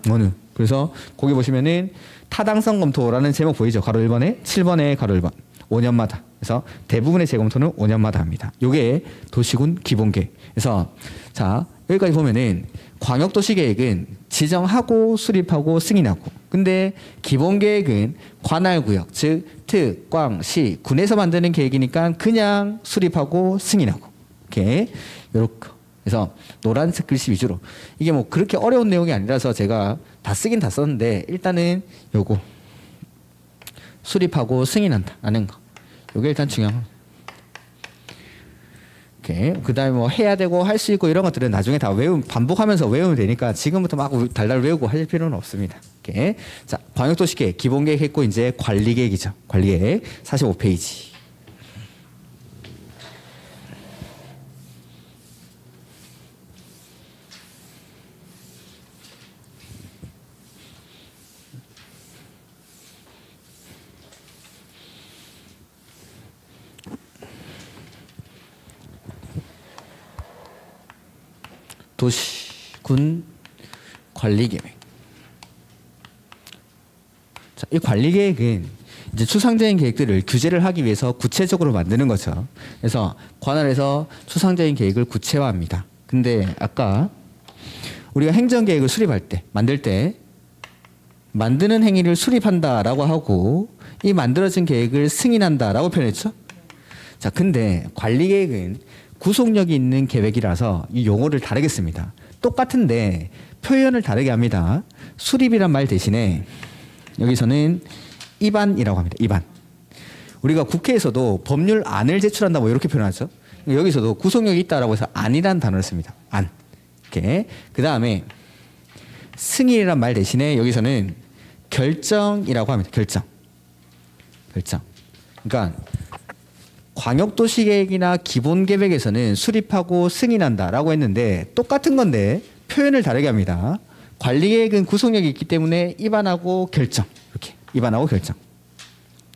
어느? 그래서 거기 보시면은 타당성 검토라는 제목 보이죠? 가로 1번에 7번에 가로 1번 5년마다. 그래서 대부분의 재검토는 5년마다 합니다. 요게 도시군 기본계획. 그래서 자 여기까지 보면은 광역도시계획은 지정하고 수립하고 승인하고, 근데 기본계획은 관할구역 즉 특, 광, 시, 군에서 만드는 계획이니까 그냥 수립하고 승인하고. 이렇게 요렇게. 그래서 노란색 글씨 위주로. 이게 뭐 그렇게 어려운 내용이 아니라서 제가 다 쓰긴 다 썼는데 일단은 요거 수립하고 승인한다 라는 거, 요게 일단 중요한 거. 오케이. 그 다음에 뭐 해야 되고 할 수 있고 이런 것들은 나중에 다 반복하면서 외우면 되니까 지금부터 막 달달 외우고 하실 필요는 없습니다. 오케이. 자, 광역도시계획 기본계획 했고 이제 관리계획이죠. 관리계획 45페이지. 도시군 관리계획. 자, 이 관리계획은 이제 추상적인 계획들을 규제를 하기 위해서 구체적으로 만드는 거죠. 그래서 관할에서 추상적인 계획을 구체화합니다. 근데 아까 우리가 행정계획을 수립할 때, 만들 때 만드는 행위를 수립한다라고 하고 이 만들어진 계획을 승인한다라고 표현했죠. 자, 근데 관리계획은 구속력이 있는 계획이라서 이 용어를 다르게 씁니다. 똑같은데 표현을 다르게 합니다. 수립이란 말 대신에 여기서는 입안이라고 합니다. 입안. 우리가 국회에서도 법률안을 제출한다 뭐 이렇게 표현하죠. 여기서도 구속력이 있다라고 해서 안이라는 단어를 씁니다. 안. 이렇게. 그 다음에 승인이란 말 대신에 여기서는 결정이라고 합니다. 결정. 결정. 그러니까 광역도시계획이나 기본계획에서는 수립하고 승인한다라고 했는데 똑같은 건데 표현을 다르게 합니다. 관리계획은 구속력이 있기 때문에 입안하고 결정. 이렇게 입안하고 결정.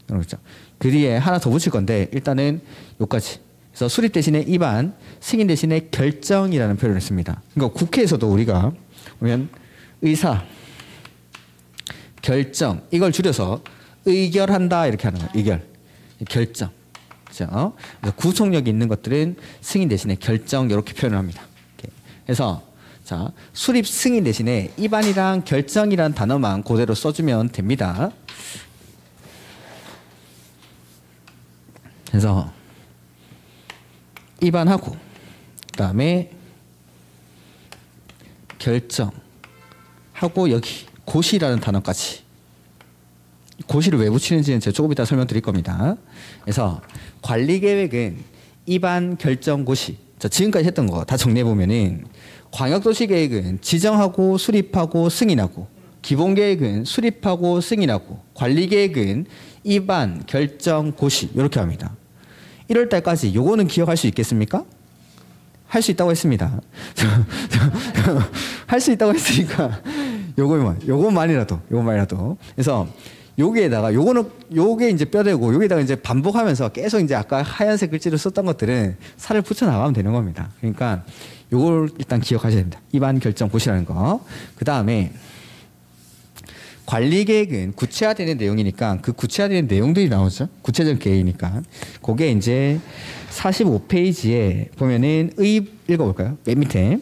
그렇죠. 그 뒤에 하나 더 붙일 건데 일단은 여기까지. 그래서 수립 대신에 입안, 승인 대신에 결정이라는 표현을 씁니다. 그러니까 국회에서도 우리가 보면 의사, 결정 이걸 줄여서 의결한다 이렇게 하는 거예요. 의결, 결정. 그래서 구속력이 있는 것들은 승인 대신에 결정 이렇게 표현을 합니다. 이렇게. 그래서 자 수립 승인 대신에 입안이랑 결정이라는 단어만 그대로 써주면 됩니다. 그래서 입안하고 그다음에 결정하고 여기 고시라는 단어까지. 고시를 왜 붙이는지는 제가 조금 이따 설명드릴 겁니다. 그래서 관리계획은 입안, 결정, 고시. 자, 지금까지 했던 거 다 정리해 보면은 광역도시계획은 지정하고 수립하고 승인하고, 기본계획은 수립하고 승인하고, 관리계획은 입안, 결정, 고시 이렇게 합니다. 1월 달까지 요거는 기억할 수 있겠습니까? 할 수 있다고 했습니다. 할 수 있다고 했으니까 요것만이라도. 그래서 여기에다가 요게 이제 뼈대고 여기다가 이제 반복하면서 계속 이제 아까 하얀색 글씨로 썼던 것들은 살을 붙여 나가면 되는 겁니다. 그러니까 요걸 일단 기억하셔야 됩니다. 입안 결정 보시라는 거. 그 다음에 관리 계획은 구체화되는 내용이니까 그 구체화되는 내용들이 나오죠. 구체적 계획이니까. 그게 이제 45페이지에 보면은 읽어볼까요? 맨 밑에.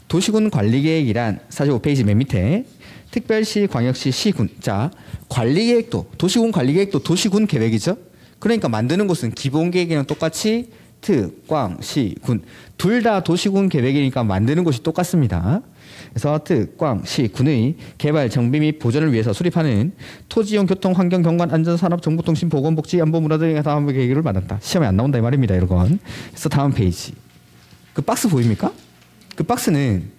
도시군 관리 계획이란 45페이지 맨 밑에 특별시, 광역시, 시군. 자, 관리 계획도 도시군 관리 계획도 도시군 계획이죠. 그러니까 만드는 곳은 기본 계획이랑 똑같이 특, 광, 시, 군. 둘 다 도시군 계획이니까 만드는 곳이 똑같습니다. 그래서 특, 광, 시, 군의 개발, 정비 및 보전을 위해서 수립하는 토지용, 교통, 환경, 경관, 안전, 산업, 정보통신, 보건, 복지, 안보, 문화 등의 다음 계획을 만든다. 시험에 안 나온다 이 말입니다, 여러분. 그래서 다음 페이지. 그 박스 보입니까? 그 박스는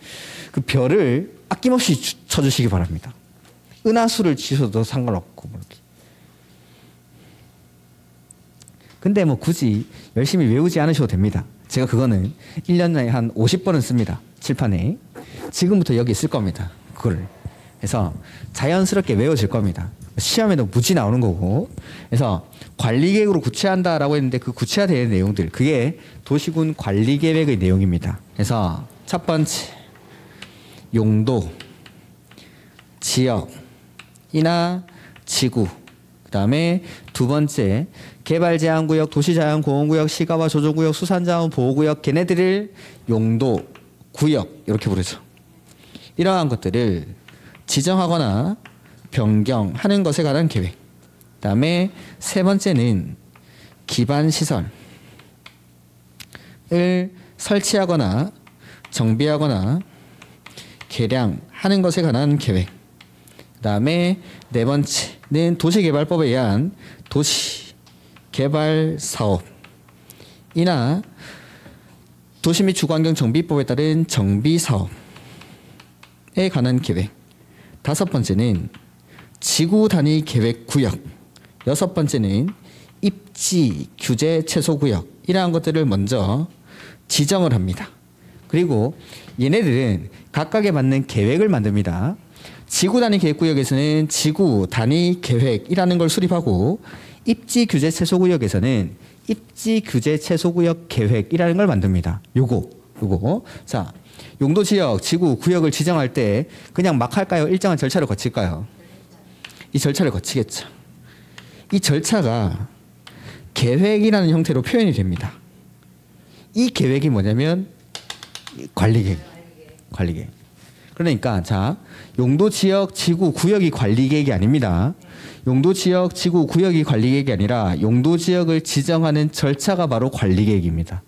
그 별을 아낌없이 쳐주시기 바랍니다. 은하수를 치셔도 상관없고 뭐 이렇게. 근데 뭐 굳이 열심히 외우지 않으셔도 됩니다. 제가 그거는 1년에 한 50번은 씁니다. 칠판에. 지금부터 여기 있을 겁니다. 그거를. 그래서 자연스럽게 외워질 겁니다. 시험에도 무지 나오는 거고. 그래서 관리계획으로 구체화한다라고 했는데 그 구체화되는 내용들. 그게 도시군 관리계획의 내용입니다. 그래서 첫 번째, 용도, 지역이나 지구. 그 다음에 두 번째, 개발제한구역, 도시자연보호구역, 시가와 조조구역, 수산자원 보호구역, 걔네들을 용도, 구역 이렇게 부르죠. 이러한 것들을 지정하거나 변경하는 것에 관한 계획. 그 다음에 세 번째는 기반시설을 설치하거나 정비하거나 개량하는 것에 관한 계획. 그 다음에 네 번째는 도시개발법에 의한 도시개발사업이나 도시 및 주거환경 정비법에 따른 정비사업에 관한 계획. 다섯 번째는 지구 단위 계획 구역. 여섯 번째는 입지 규제 최소 구역. 이러한 것들을 먼저 지정을 합니다. 그리고 얘네들은 각각에 맞는 계획을 만듭니다. 지구 단위 계획 구역에서는 지구 단위 계획이라는 걸 수립하고 입지 규제 최소 구역에서는 입지 규제 최소 구역 계획이라는 걸 만듭니다. 요거. 자, 용도 지역, 지구, 구역을 지정할 때 그냥 막 할까요? 일정한 절차를 거칠까요? 이 절차를 거치겠죠. 이 절차가 계획이라는 형태로 표현이 됩니다. 이 계획이 뭐냐면 관리계획. 그러니까 자, 용도 지역, 지구, 구역이 관리계획이 아닙니다. 용도 지역, 지구, 구역이 관리계획이 아니라 용도 지역을 지정하는 절차가 바로 관리계획입니다.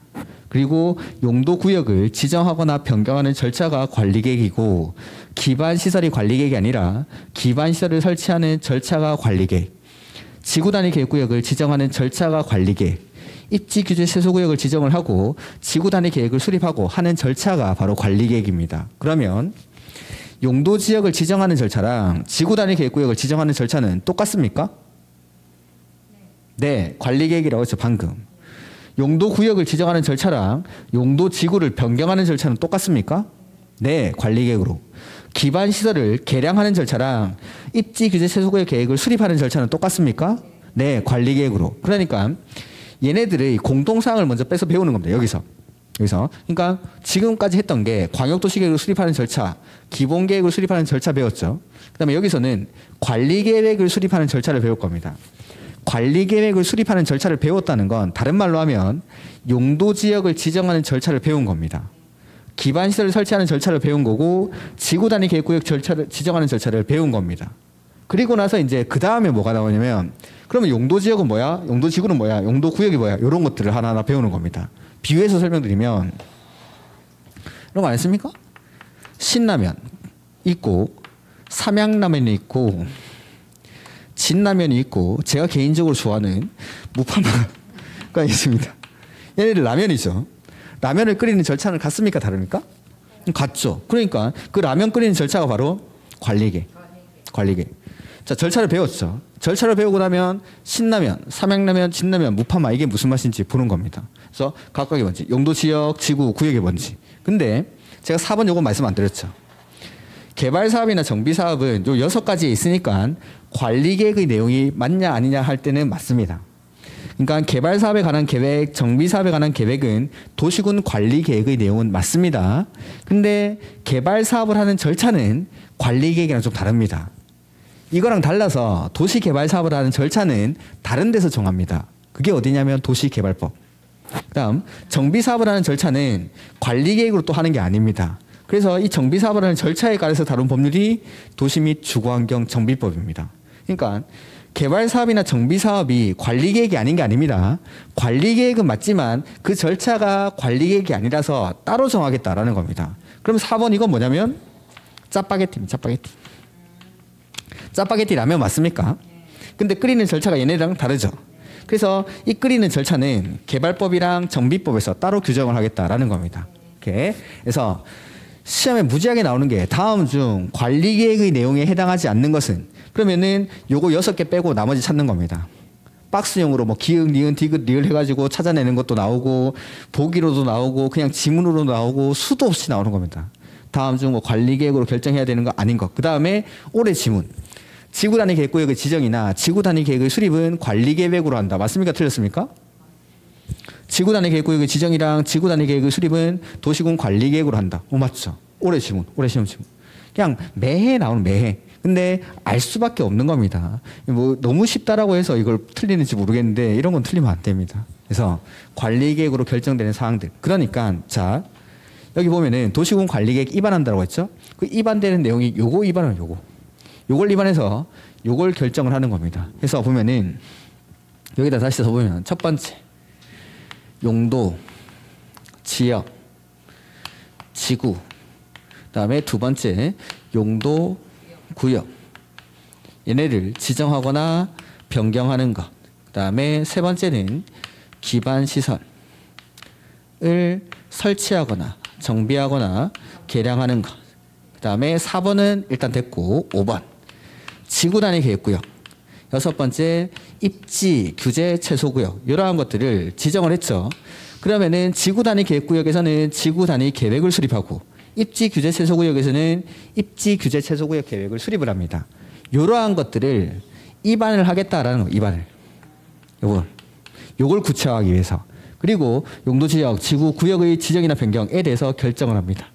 그리고 용도 구역을 지정하거나 변경하는 절차가 관리계획이고 기반시설이 관리계획이 아니라 기반시설을 설치하는 절차가 관리계획. 지구 단위 계획구역을 지정하는 절차가 관리계획. 입지 규제 최소구역을 지정을 하고 지구 단위 계획을 수립하고 하는 절차가 바로 관리계획입니다. 그러면 용도 지역을 지정하는 절차랑 지구 단위 계획구역을 지정하는 절차는 똑같습니까? 네, 관리계획이라고 했죠, 방금. 용도 구역을 지정하는 절차랑 용도 지구를 변경하는 절차는 똑같습니까? 네, 관리계획으로. 기반 시설을 개량하는 절차랑 입지 규제 최소구역 계획을 수립하는 절차는 똑같습니까? 네, 관리계획으로. 그러니까 얘네들의 공통사항을 먼저 빼서 배우는 겁니다. 여기서. 그러니까 지금까지 했던 게 광역도시계획을 수립하는 절차, 기본계획을 수립하는 절차 배웠죠. 그다음에 여기서는 관리계획을 수립하는 절차를 배울 겁니다. 관리계획을 수립하는 절차를 배웠다는 건 다른 말로 하면 용도지역을 지정하는 절차를 배운 겁니다. 기반시설을 설치하는 절차를 배운 거고 지구 단위 계획구역 절차를 지정하는 절차를 배운 겁니다. 그리고 나서 이제 그 다음에 뭐가 나오냐면 그러면 용도지역은 뭐야? 용도지구는 뭐야? 용도구역이 뭐야? 이런 것들을 하나하나 배우는 겁니다. 비유해서 설명드리면 이런 거 안 했습니까? 신라면 있고 삼양라면이 있고 진라면이 있고 제가 개인적으로 좋아하는 무파마가 있습니다. 얘네들 라면이죠. 라면을 끓이는 절차는 같습니까? 다릅니까? 같죠. 그러니까 그 라면 끓이는 절차가 바로 관리계. 자, 절차를 배웠죠. 절차를 배우고 나면 신라면, 삼양라면, 진라면, 무파마 이게 무슨 맛인지 보는 겁니다. 그래서 각각이 뭔지, 용도지역, 지구, 구역이 뭔지. 근데 제가 4번 요거 말씀 안 드렸죠. 개발사업이나 정비사업은 요 6가지에 있으니까 관리계획의 내용이 맞냐 아니냐 할 때는 맞습니다. 그러니까 개발 사업에 관한 계획, 정비 사업에 관한 계획은 도시군 관리 계획의 내용은 맞습니다. 근데 개발 사업을 하는 절차는 관리 계획이랑 좀 다릅니다. 이거랑 달라서 도시 개발 사업을 하는 절차는 다른 데서 정합니다. 그게 어디냐면 도시개발법. 그다음 정비 사업을 하는 절차는 관리 계획으로 또 하는 게 아닙니다. 그래서 이 정비 사업을 하는 절차에 관해서 다룬 법률이 도시 및 주거환경 정비법입니다. 그러니까 개발 사업이나 정비 사업이 관리 계획이 아닌 게 아닙니다. 관리 계획은 맞지만 그 절차가 관리 계획이 아니라서 따로 정하겠다라는 겁니다. 그럼 4번 이건 뭐냐면 짜파게티입니다. 짜파게티. 짜파게티 라면 맞습니까? 근데 끓이는 절차가 얘네랑 다르죠. 그래서 이 끓이는 절차는 개발법이랑 정비법에서 따로 규정을 하겠다라는 겁니다. 이렇게. 그래서 시험에 무지하게 나오는 게 다음 중 관리 계획의 내용에 해당하지 않는 것은 그러면은 요거 6개 빼고 나머지 찾는 겁니다. 박스형으로 뭐 기역, 니은, 디귿, 리을 해가지고 찾아내는 것도 나오고 보기로도 나오고 그냥 지문으로 나오고 수도 없이 나오는 겁니다. 다음 중 뭐 관리 계획으로 결정해야 되는 거 아닌 것. 그 다음에 올해 지문. 지구 단위 계획구역의 지정이나 지구 단위 계획의 수립은 관리 계획으로 한다. 맞습니까? 틀렸습니까? 지구 단위 계획구역의 지정이랑 지구 단위 계획의 수립은 도시군 관리 계획으로 한다. 맞죠? 올해 지문, 올해 시험 지문. 그냥 매해 나오는 매해. 근데 알 수밖에 없는 겁니다. 뭐 너무 쉽다라고 해서 이걸 틀리는지 모르겠는데 이런 건 틀리면 안 됩니다. 그래서 관리 계획으로 결정되는 사항들. 그러니까 자 여기 보면은 도시군 관리 계획 위반한다고 했죠? 그 위반되는 내용이 요거 위반하는 요거. 요걸 위반해서 요걸 결정을 하는 겁니다. 그래서 보면은 여기다 다시 써서 보면 첫 번째 용도, 지역, 지구. 그다음에 두 번째 용도, 구역. 얘네를 지정하거나 변경하는 것. 그다음에 세 번째는 기반 시설을 설치하거나 정비하거나 개량하는 것. 그다음에 4번은 일단 됐고 5번 지구 단위 계획구역. 여섯 번째 입지, 규제, 최소구역. 이러한 것들을 지정을 했죠. 그러면은 지구 단위 계획구역에서는 지구 단위 계획을 수립하고 입지, 규제, 최소구역에서는 입지, 규제, 최소구역 계획을 수립을 합니다. 이러한 것들을 위반을 하겠다라는 거. 위반을. 요걸 구체화하기 위해서. 그리고 용도 지역, 지구, 구역의 지정이나 변경에 대해서 결정을 합니다.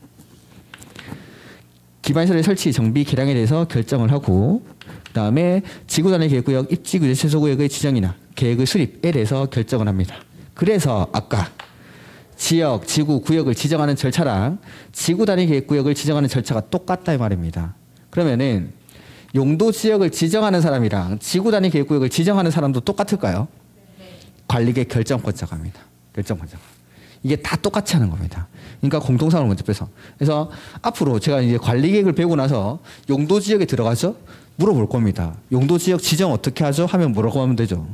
기반시설의 설치, 정비, 개량에 대해서 결정을 하고 그다음에 지구 단위 계획구역, 입지, 규제, 최소구역의 지정이나 계획의 수립에 대해서 결정을 합니다. 그래서 아까 지역, 지구, 구역을 지정하는 절차랑 지구 단위 계획구역을 지정하는 절차가 똑같다 이 말입니다. 그러면은 용도 지역을 지정하는 사람이랑 지구 단위 계획구역을 지정하는 사람도 똑같을까요? 관리계획 결정권자가 합니다. 결정권자가. 이게 다 똑같이 하는 겁니다. 그러니까 공통사항을 먼저 빼서. 그래서 앞으로 제가 이제 관리계획을 배우고 나서 용도 지역에 들어가서 물어볼 겁니다. 용도 지역 지정 어떻게 하죠? 하면 뭐라고 하면 되죠?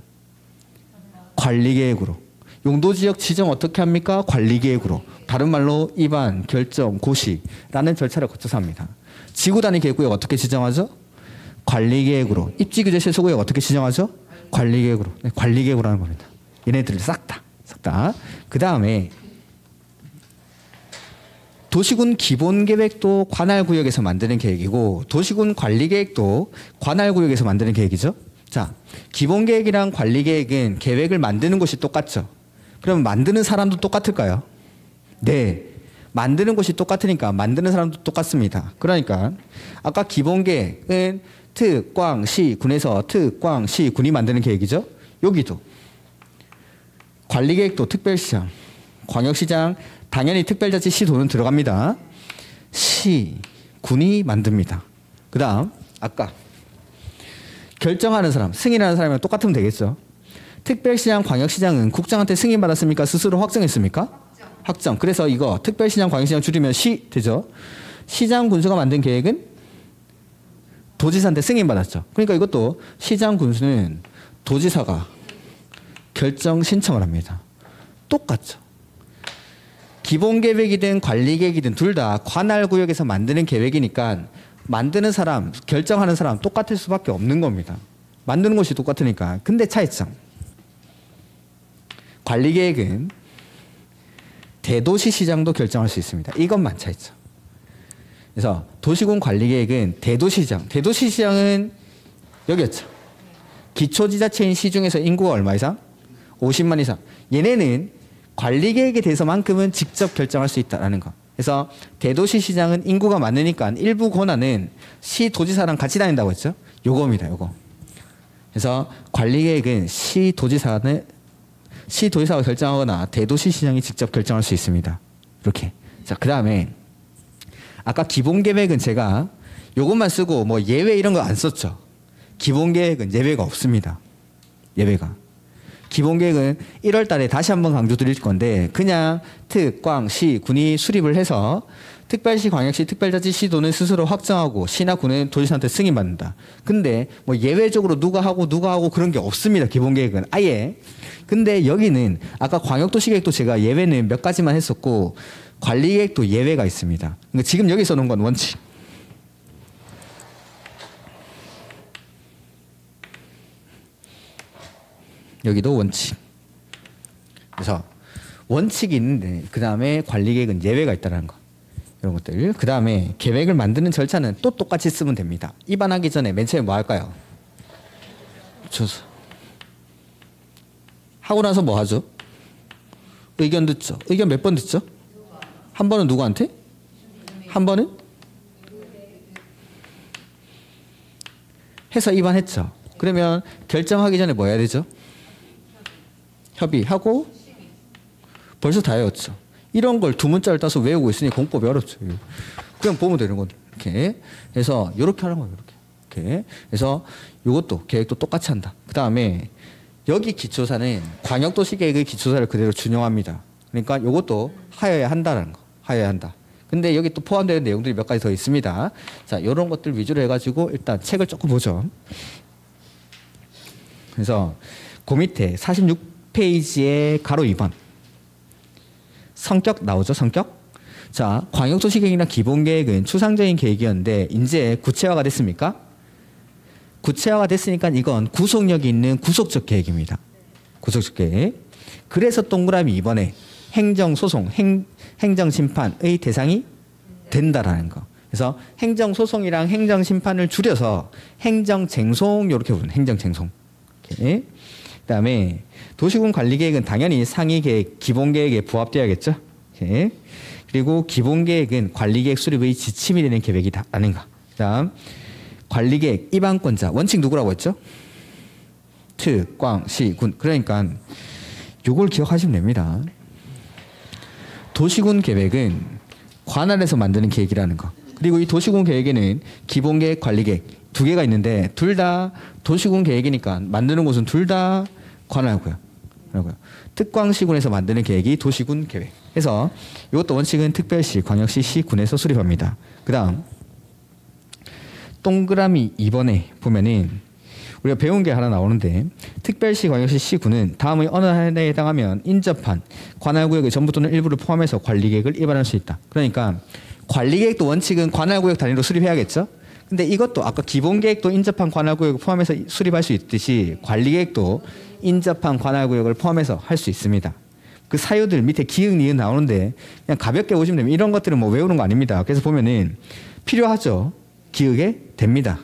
관리계획으로. 용도 지역 지정 어떻게 합니까? 관리계획으로. 다른 말로 입안, 결정, 고시라는 절차를 거쳐서 합니다. 지구 단위 계획구역 어떻게 지정하죠? 관리계획으로. 입지, 규제, 최소구역 어떻게 지정하죠? 관리계획으로. 네, 관리계획으로 하는 겁니다. 얘네들을 싹 다. 그 다음에 도시군 기본계획도 관할구역에서 만드는 계획이고 도시군 관리계획도 관할구역에서 만드는 계획이죠. 자, 기본계획이랑 관리계획은 계획을 만드는 곳이 똑같죠. 그럼 만드는 사람도 똑같을까요? 네. 만드는 곳이 똑같으니까 만드는 사람도 똑같습니다. 그러니까 아까 기본계획은 특, 광, 시, 군에서 특, 광, 시, 군이 만드는 계획이죠. 여기도 관리계획도 특별시장, 광역시장, 당연히 특별자치시 도는 들어갑니다. 시, 군이 만듭니다. 그 다음 아까 결정하는 사람, 승인하는 사람이랑 똑같으면 되겠죠. 특별시장, 광역시장은 국장한테 승인받았습니까? 스스로 확정했습니까? 확정. 그래서 이거 특별시장, 광역시장 줄이면 시 되죠. 시장, 군수가 만든 계획은 도지사한테 승인받았죠. 그러니까 이것도 시장, 군수는 도지사가 결정 신청을 합니다. 똑같죠. 기본계획이든 관리계획이든 둘 다 관할구역에서 만드는 계획이니까 만드는 사람, 결정하는 사람 똑같을 수밖에 없는 겁니다. 만드는 곳이 똑같으니까. 근데 차이점. 관리계획은 대도시시장도 결정할 수 있습니다. 이것만 차이점. 그래서 도시군 관리계획은 대도시시장. 대도시시장은 여기였죠. 기초지자체인 시 중에서 인구가 얼마 이상? 50만 이상. 얘네는 관리 계획에 대해서만큼은 직접 결정할 수 있다라는 거. 그래서 대도시 시장은 인구가 많으니까 일부 권한은 시도지사랑 같이 다닌다고 했죠. 요겁니다. 요거. 그래서 관리 계획은 시도지사가 결정하거나 대도시 시장이 직접 결정할 수 있습니다. 이렇게. 자, 그다음에 아까 기본 계획은 제가 요것만 쓰고 뭐 예외 이런 거 안 썼죠. 기본 계획은 예외가 없습니다. 예외가. 기본 계획은 1월 달에 다시 한번 강조 드릴 건데 그냥 특, 광, 시, 군이 수립을 해서 특별시, 광역시, 특별자치시도는 스스로 확정하고 시나 군은 도지사한테 승인받는다. 근데 뭐 예외적으로 누가 하고 그런 게 없습니다. 기본 계획은 아예. 근데 여기는 아까 광역도시계획도 제가 예외는 몇 가지만 했었고 관리계획도 예외가 있습니다. 그러니까 지금 여기 써놓은 건 원칙. 여기도 원칙. 그래서 원칙이 있는데 그 다음에 관리계획은 예외가 있다는 거. 이런 것들. 그 다음에 계획을 만드는 절차는 또 똑같이 쓰면 됩니다. 입안하기 전에 맨 처음에 뭐 할까요? 하고 나서 뭐 하죠? 의견 듣죠. 의견 몇 번 듣죠? 한 번은 누구한테? 한 번은? 해서 입안했죠. 그러면 결정하기 전에 뭐 해야 되죠? 협의하고 벌써 다 외웠죠. 이런 걸 두 문자를 따서 외우고 있으니 공법이 어렵죠. 그냥 보면 되는 건데. 이렇게 해서 이렇게 하는 거예요. 이렇게. 그래서 이것도 계획도 똑같이 한다. 그 다음에 여기 기초사는 광역도시 계획의 기초사를 그대로 준용합니다. 그러니까 이것도 하여야 한다는 거. 하여야 한다. 근데 여기 또 포함되는 내용들이 몇 가지 더 있습니다. 자, 이런 것들 위주로 해가지고 일단 책을 조금 보죠. 그래서 그 밑에 46페이지에 가로 2번. 성격 나오죠, 성격? 자, 광역도시계획이나 기본계획은 추상적인 계획이었는데 이제 구체화가 됐습니까? 구체화가 됐으니까 이건 구속력이 있는 구속적 계획입니다. 구속적 계획. 그래서 동그라미 2번에 행정소송, 행정심판의 대상이 된다라는 거. 그래서 행정소송이랑 행정심판을 줄여서 행정쟁송 이렇게 부르는 행정쟁송. 그 다음에 도시군 관리계획은 당연히 상위계획, 기본계획에 부합되어야겠죠. 오케이. 그리고 기본계획은 관리계획 수립의 지침이 되는 계획이다라는 거. 그 다음 관리계획 입안권자 원칙 누구라고 했죠? 특, 광, 시, 군. 그러니까 이걸 기억하시면 됩니다. 도시군 계획은 관할에서 만드는 계획이라는 거. 그리고 이 도시군 계획에는 기본계획, 관리계획 두 개가 있는데 둘 다 도시군 계획이니까 만드는 곳은 둘 다 관할고요. 특광시군에서 만드는 계획이 도시군 계획. 그래서 이것도 원칙은 특별시, 광역시, 시군에서 수립합니다. 그 다음 동그라미 2번에 보면은 우리가 배운 게 하나 나오는데 특별시, 광역시, 시군은 다음의 어느 하나에 해당하면 인접한 관할구역의 전부 또는 일부를 포함해서 관리계획을 입안할 수 있다. 그러니까 관리계획도 원칙은 관할구역 단위로 수립해야겠죠. 근데 이것도 아까 기본계획도 인접한 관할구역을 포함해서 수립할 수 있듯이 관리계획도 인접한 관할구역을 포함해서 할 수 있습니다. 그 사유들 밑에 기역, 니은 나오는데 그냥 가볍게 보시면 됩니다. 이런 것들은 뭐 외우는 거 아닙니다. 그래서 보면은 필요하죠. 기억에 됩니다.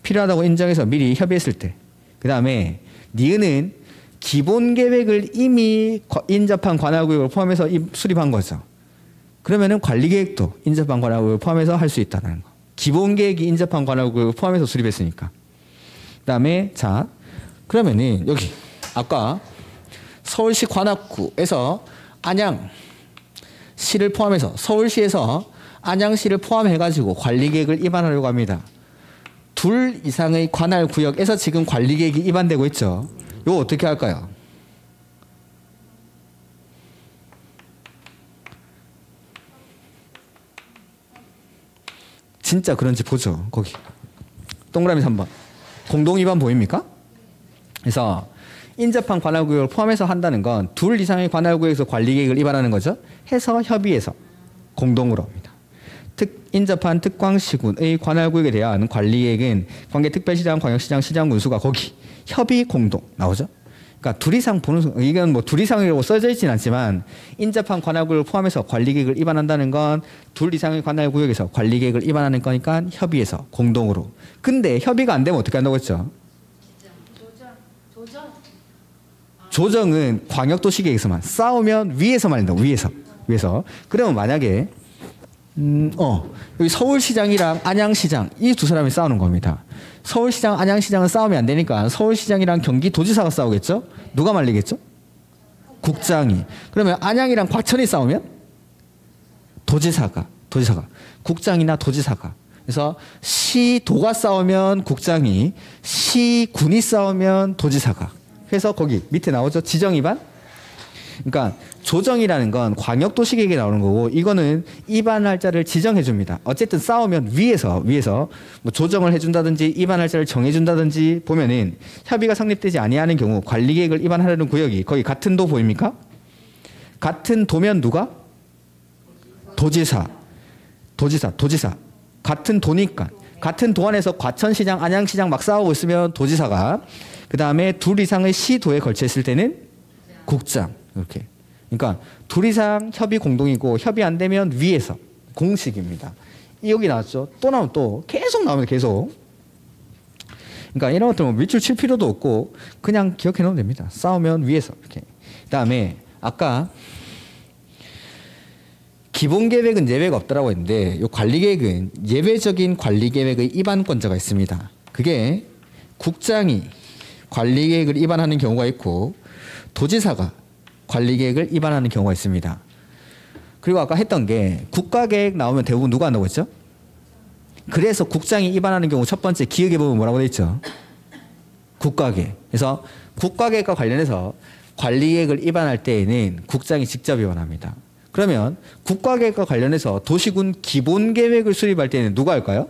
필요하다고 인정해서 미리 협의했을 때. 그 다음에 니은은 기본계획을 이미 인접한 관할구역을 포함해서 수립한 거죠. 그러면은 관리계획도 인접한 관할구역을 포함해서 할 수 있다는 거. 기본계획이 인접한 관할구역을 포함해서 수립했으니까. 그 다음에 자 그러면은 여기 아까 서울시 관악구에서 안양시를 포함해서 서울시에서 안양시를 포함해가지고 관리계획을 입안하려고 합니다. 둘 이상의 관할구역에서 지금 관리계획이 입안되고 있죠. 이거 어떻게 할까요? 진짜 그런지 보죠. 거기 동그라미 3번 공동 입안 보입니까? 그래서 인접한 관할구역을 포함해서 한다는 건 둘 이상의 관할구역에서 관리계획을 입안하는 거죠. 해서 협의해서 공동으로 합니다. 인접한 특광시군의 관할구역에 대한 관리계획은 관계특별시장, 광역시장, 시장, 군수가 거기 협의 공동 나오죠. 그러니까 둘 이상 보는 이건 뭐 둘 이상이라고 써져 있진 않지만 인접한 관할구역을 포함해서 관리계획을 입안한다는 건 둘 이상의 관할구역에서 관리계획을 입안하는 거니까 협의해서 공동으로. 근데 협의가 안 되면 어떻게 한다고 했죠? 조정은 광역도시계획에서만. 싸우면 위에서만 한다. 위에서. 그러면 만약에 여기 서울시장이랑 안양시장 이 두 사람이 싸우는 겁니다. 서울시장, 안양시장은 싸우면 안 되니까 서울시장이랑 경기도지사가 싸우겠죠? 누가 말리겠죠? 국장이. 그러면 안양이랑 과천이 싸우면 도지사가. 국장이나 도지사가. 그래서 시도가 싸우면 국장이, 시군이 싸우면 도지사가. 그래서 거기 밑에 나오죠? 지정 위반? 그러니까 조정이라는 건 광역도시계획에 나오는 거고 이거는 위반 날짜를 지정해 줍니다. 어쨌든 싸우면 위에서 뭐 조정을 해준다든지 위반 날짜를 정해준다든지 보면은 협의가 성립되지 아니하는 경우 관리계획을 위반하려는 구역이 거기 같은 도 보입니까? 같은 도면 누가? 도지사. 같은 도니까. 같은 도 안에서 과천시장, 안양시장 막 싸우고 있으면 도지사가, 그 다음에 둘 이상의 시도에 걸쳐 있을 때는 국장. 이렇게. 그러니까 둘 이상 협의 공동이고 협의 안 되면 위에서. 공식입니다. 여기 나왔죠. 또 나오면 또 계속 나오면 계속. 그러니까 이런 것들 뭐 밑줄 칠 필요도 없고 그냥 기억해 놓으면 됩니다. 싸우면 위에서. 이렇게. 그 다음에 아까 기본계획은 예외가 없다라고 했는데 이 관리계획은 예외적인 관리계획의 위반권자가 있습니다. 그게 국장이 관리계획을 위반하는 경우가 있고 도지사가 관리계획을 위반하는 경우가 있습니다. 그리고 아까 했던 게 국가계획 나오면 대부분 누가 한다고 했죠? 그래서 국장이 위반하는 경우 첫 번째 기억해 보면 뭐라고 돼 있죠? 국가계획. 그래서 국가계획과 관련해서 관리계획을 위반할 때에는 국장이 직접 위반합니다. 그러면 국가계획과 관련해서 도시군 기본계획을 수립할 때는 누가 할까요?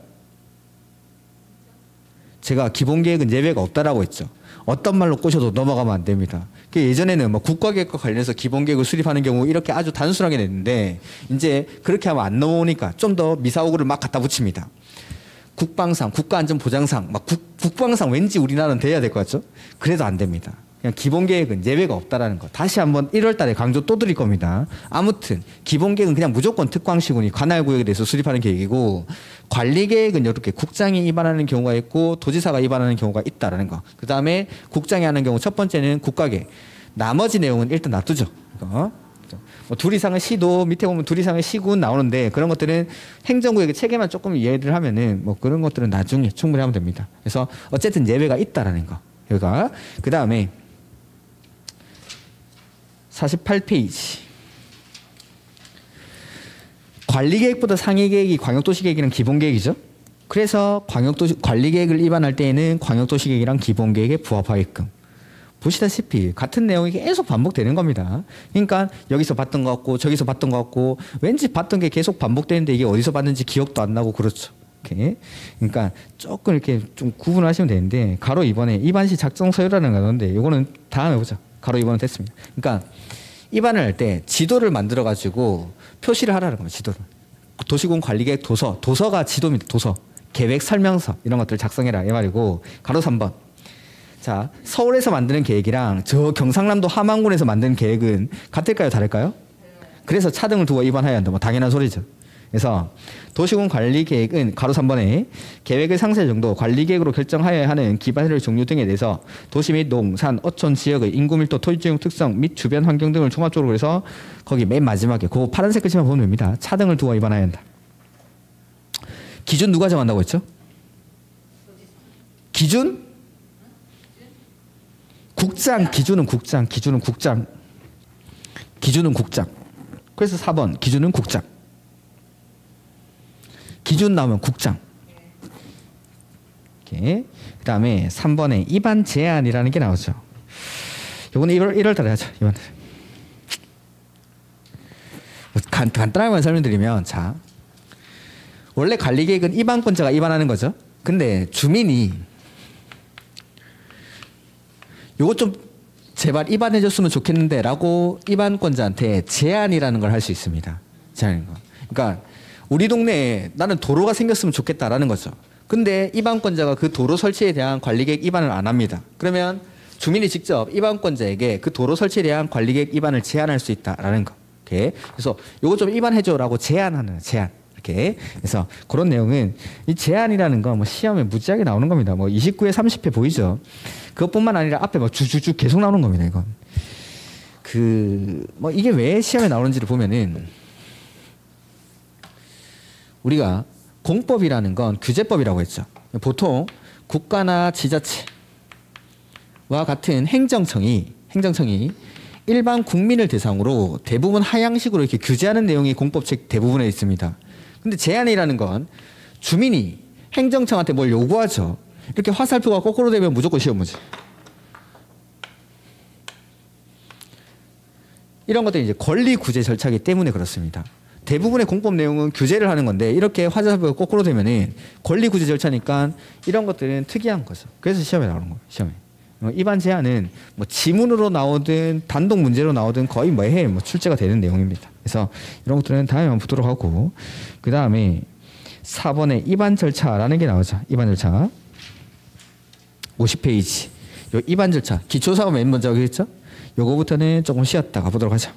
제가 기본계획은 예외가 없다라고 했죠. 어떤 말로 꼬셔도 넘어가면 안 됩니다. 예전에는 뭐 국가계획과 관련해서 기본계획을 수립하는 경우 이렇게 아주 단순하게 냈는데 이제 그렇게 하면 안 넘어오니까 좀 더 미사오구를 막 갖다 붙입니다. 국방상, 국가안전보장상, 막 국방상 왠지 우리나라는 돼야 될 것 같죠? 그래도 안 됩니다. 그냥 기본계획은 예외가 없다라는 거. 다시 한번 1월 달에 강조 또 드릴 겁니다. 아무튼 기본계획은 그냥 무조건 특광시군이 관할구역에 대해서 수립하는 계획이고 관리계획은 이렇게 국장이 위반하는 경우가 있고 도지사가 위반하는 경우가 있다라는 거. 그 다음에 국장이 하는 경우 첫 번째는 국가계획. 나머지 내용은 일단 놔두죠. 이거. 뭐 둘 이상의 시도 밑에 보면 둘 이상의 시군 나오는데 그런 것들은 행정구역의 체계만 조금 이해를 하면은 뭐 그런 것들은 나중에 충분히 하면 됩니다. 그래서 어쨌든 예외가 있다라는 거. 여기가 그 다음에 48페이지. 관리계획보다 상위계획이 광역도시계획이랑 기본계획이죠. 그래서 관리계획을 위반할 때에는 광역도시계획이랑 기본계획에 부합하게끔. 보시다시피 같은 내용이 계속 반복되는 겁니다. 그러니까 여기서 봤던 것 같고 저기서 봤던 것 같고 왠지 봤던 게 계속 반복되는데 이게 어디서 봤는지 기억도 안 나고 그렇죠. 이렇게. 그러니까 조금 이렇게 좀 구분하시면 되는데 가로 2번에 위반시 작성서유라는 거 나오는데 이거는 다음에 보자. 가로 2번은 됐습니다. 그러니까 위반을 할 때 지도를 만들어 가지고 표시를 하라는 겁니다. 지도를. 도시군 관리계획 도서가 지도입니다. 도서. 계획 설명서 이런 것들을 작성해라 이 말이고 가로 3번. 자, 서울에서 만드는 계획이랑 저 경상남도 함안군에서 만드는 계획은 같을까요? 다를까요? 그래서 차등을 두고 위반해야 한다. 뭐 당연한 소리죠. 그래서 도시군 관리계획은 가로 3번에 계획의 상세 정도 관리계획으로 결정하여야 하는 기반회로의 종류 등에 대해서 도시 및 농산, 어촌 지역의 인구 밀도, 토지적 특성 및 주변 환경 등을 종합적으로 해서 거기 맨 마지막에 그 파란색 글씨만 보면 됩니다. 차등을 두고 위반해야 한다. 기준 누가 정한다고 했죠? 기준? 국장. 기준은 국장. 그래서 4번 기준은 국장. 기준 나오면 국장. 그 다음에 3번에 위반 제한이라는 게 나오죠. 요거는 1월 달에 하죠. 이번. 간단하게만 설명드리면 자, 원래 관리계획은 위반권자가 위반하는 거죠. 근데 주민이 요거 좀 제발 위반해줬으면 좋겠는데 라고 위반권자한테 제한이라는 걸 할 수 있습니다. 제한인 거. 그러니까 우리 동네에 나는 도로가 생겼으면 좋겠다라는 거죠. 근데 위반권자가 그 도로 설치에 대한 관리계획 위반을 안 합니다. 그러면 주민이 직접 위반권자에게 그 도로 설치에 대한 관리계획 위반을 제한할 수 있다라는 거. 이렇게. 그래서 요거 좀 위반해줘라고 제한. 이렇게. 그래서 그런 내용은 이 제한이라는 거 뭐 시험에 무지하게 나오는 겁니다. 뭐 29에 30회 보이죠. 그것뿐만 아니라 앞에 막 쭉쭉쭉 계속 나오는 겁니다. 이건. 뭐 이게 왜 시험에 나오는지를 보면은 우리가 공법이라는 건 규제법이라고 했죠. 보통 국가나 지자체와 같은 행정청이 일반 국민을 대상으로 대부분 하향식으로 이렇게 규제하는 내용이 공법책 대부분에 있습니다. 근데 제한이라는 건 주민이 행정청한테 뭘 요구하죠. 이렇게 화살표가 거꾸로 되면 무조건 시험 문제. 이런 것들이 이제 권리 구제 절차이기 때문에 그렇습니다. 대부분의 공법 내용은 규제를 하는 건데 이렇게 화살표가 거꾸로 되면은 권리 구제 절차니까 이런 것들은 특이한 거죠. 그래서 시험에 나오는 거예요. 시험에. 입안 제한은 뭐 지문으로 나오든 단독 문제로 나오든 거의 매해 출제가 되는 내용입니다. 그래서 이런 것들은 다음에 한번 보도록 하고 그 다음에 4번에 입안 절차라는 게 나오죠. 입안 절차 50페이지. 요 입안 절차 기초사고 맨 먼저 하겠죠. 요거부터는 조금 쉬었다가 보도록 하죠.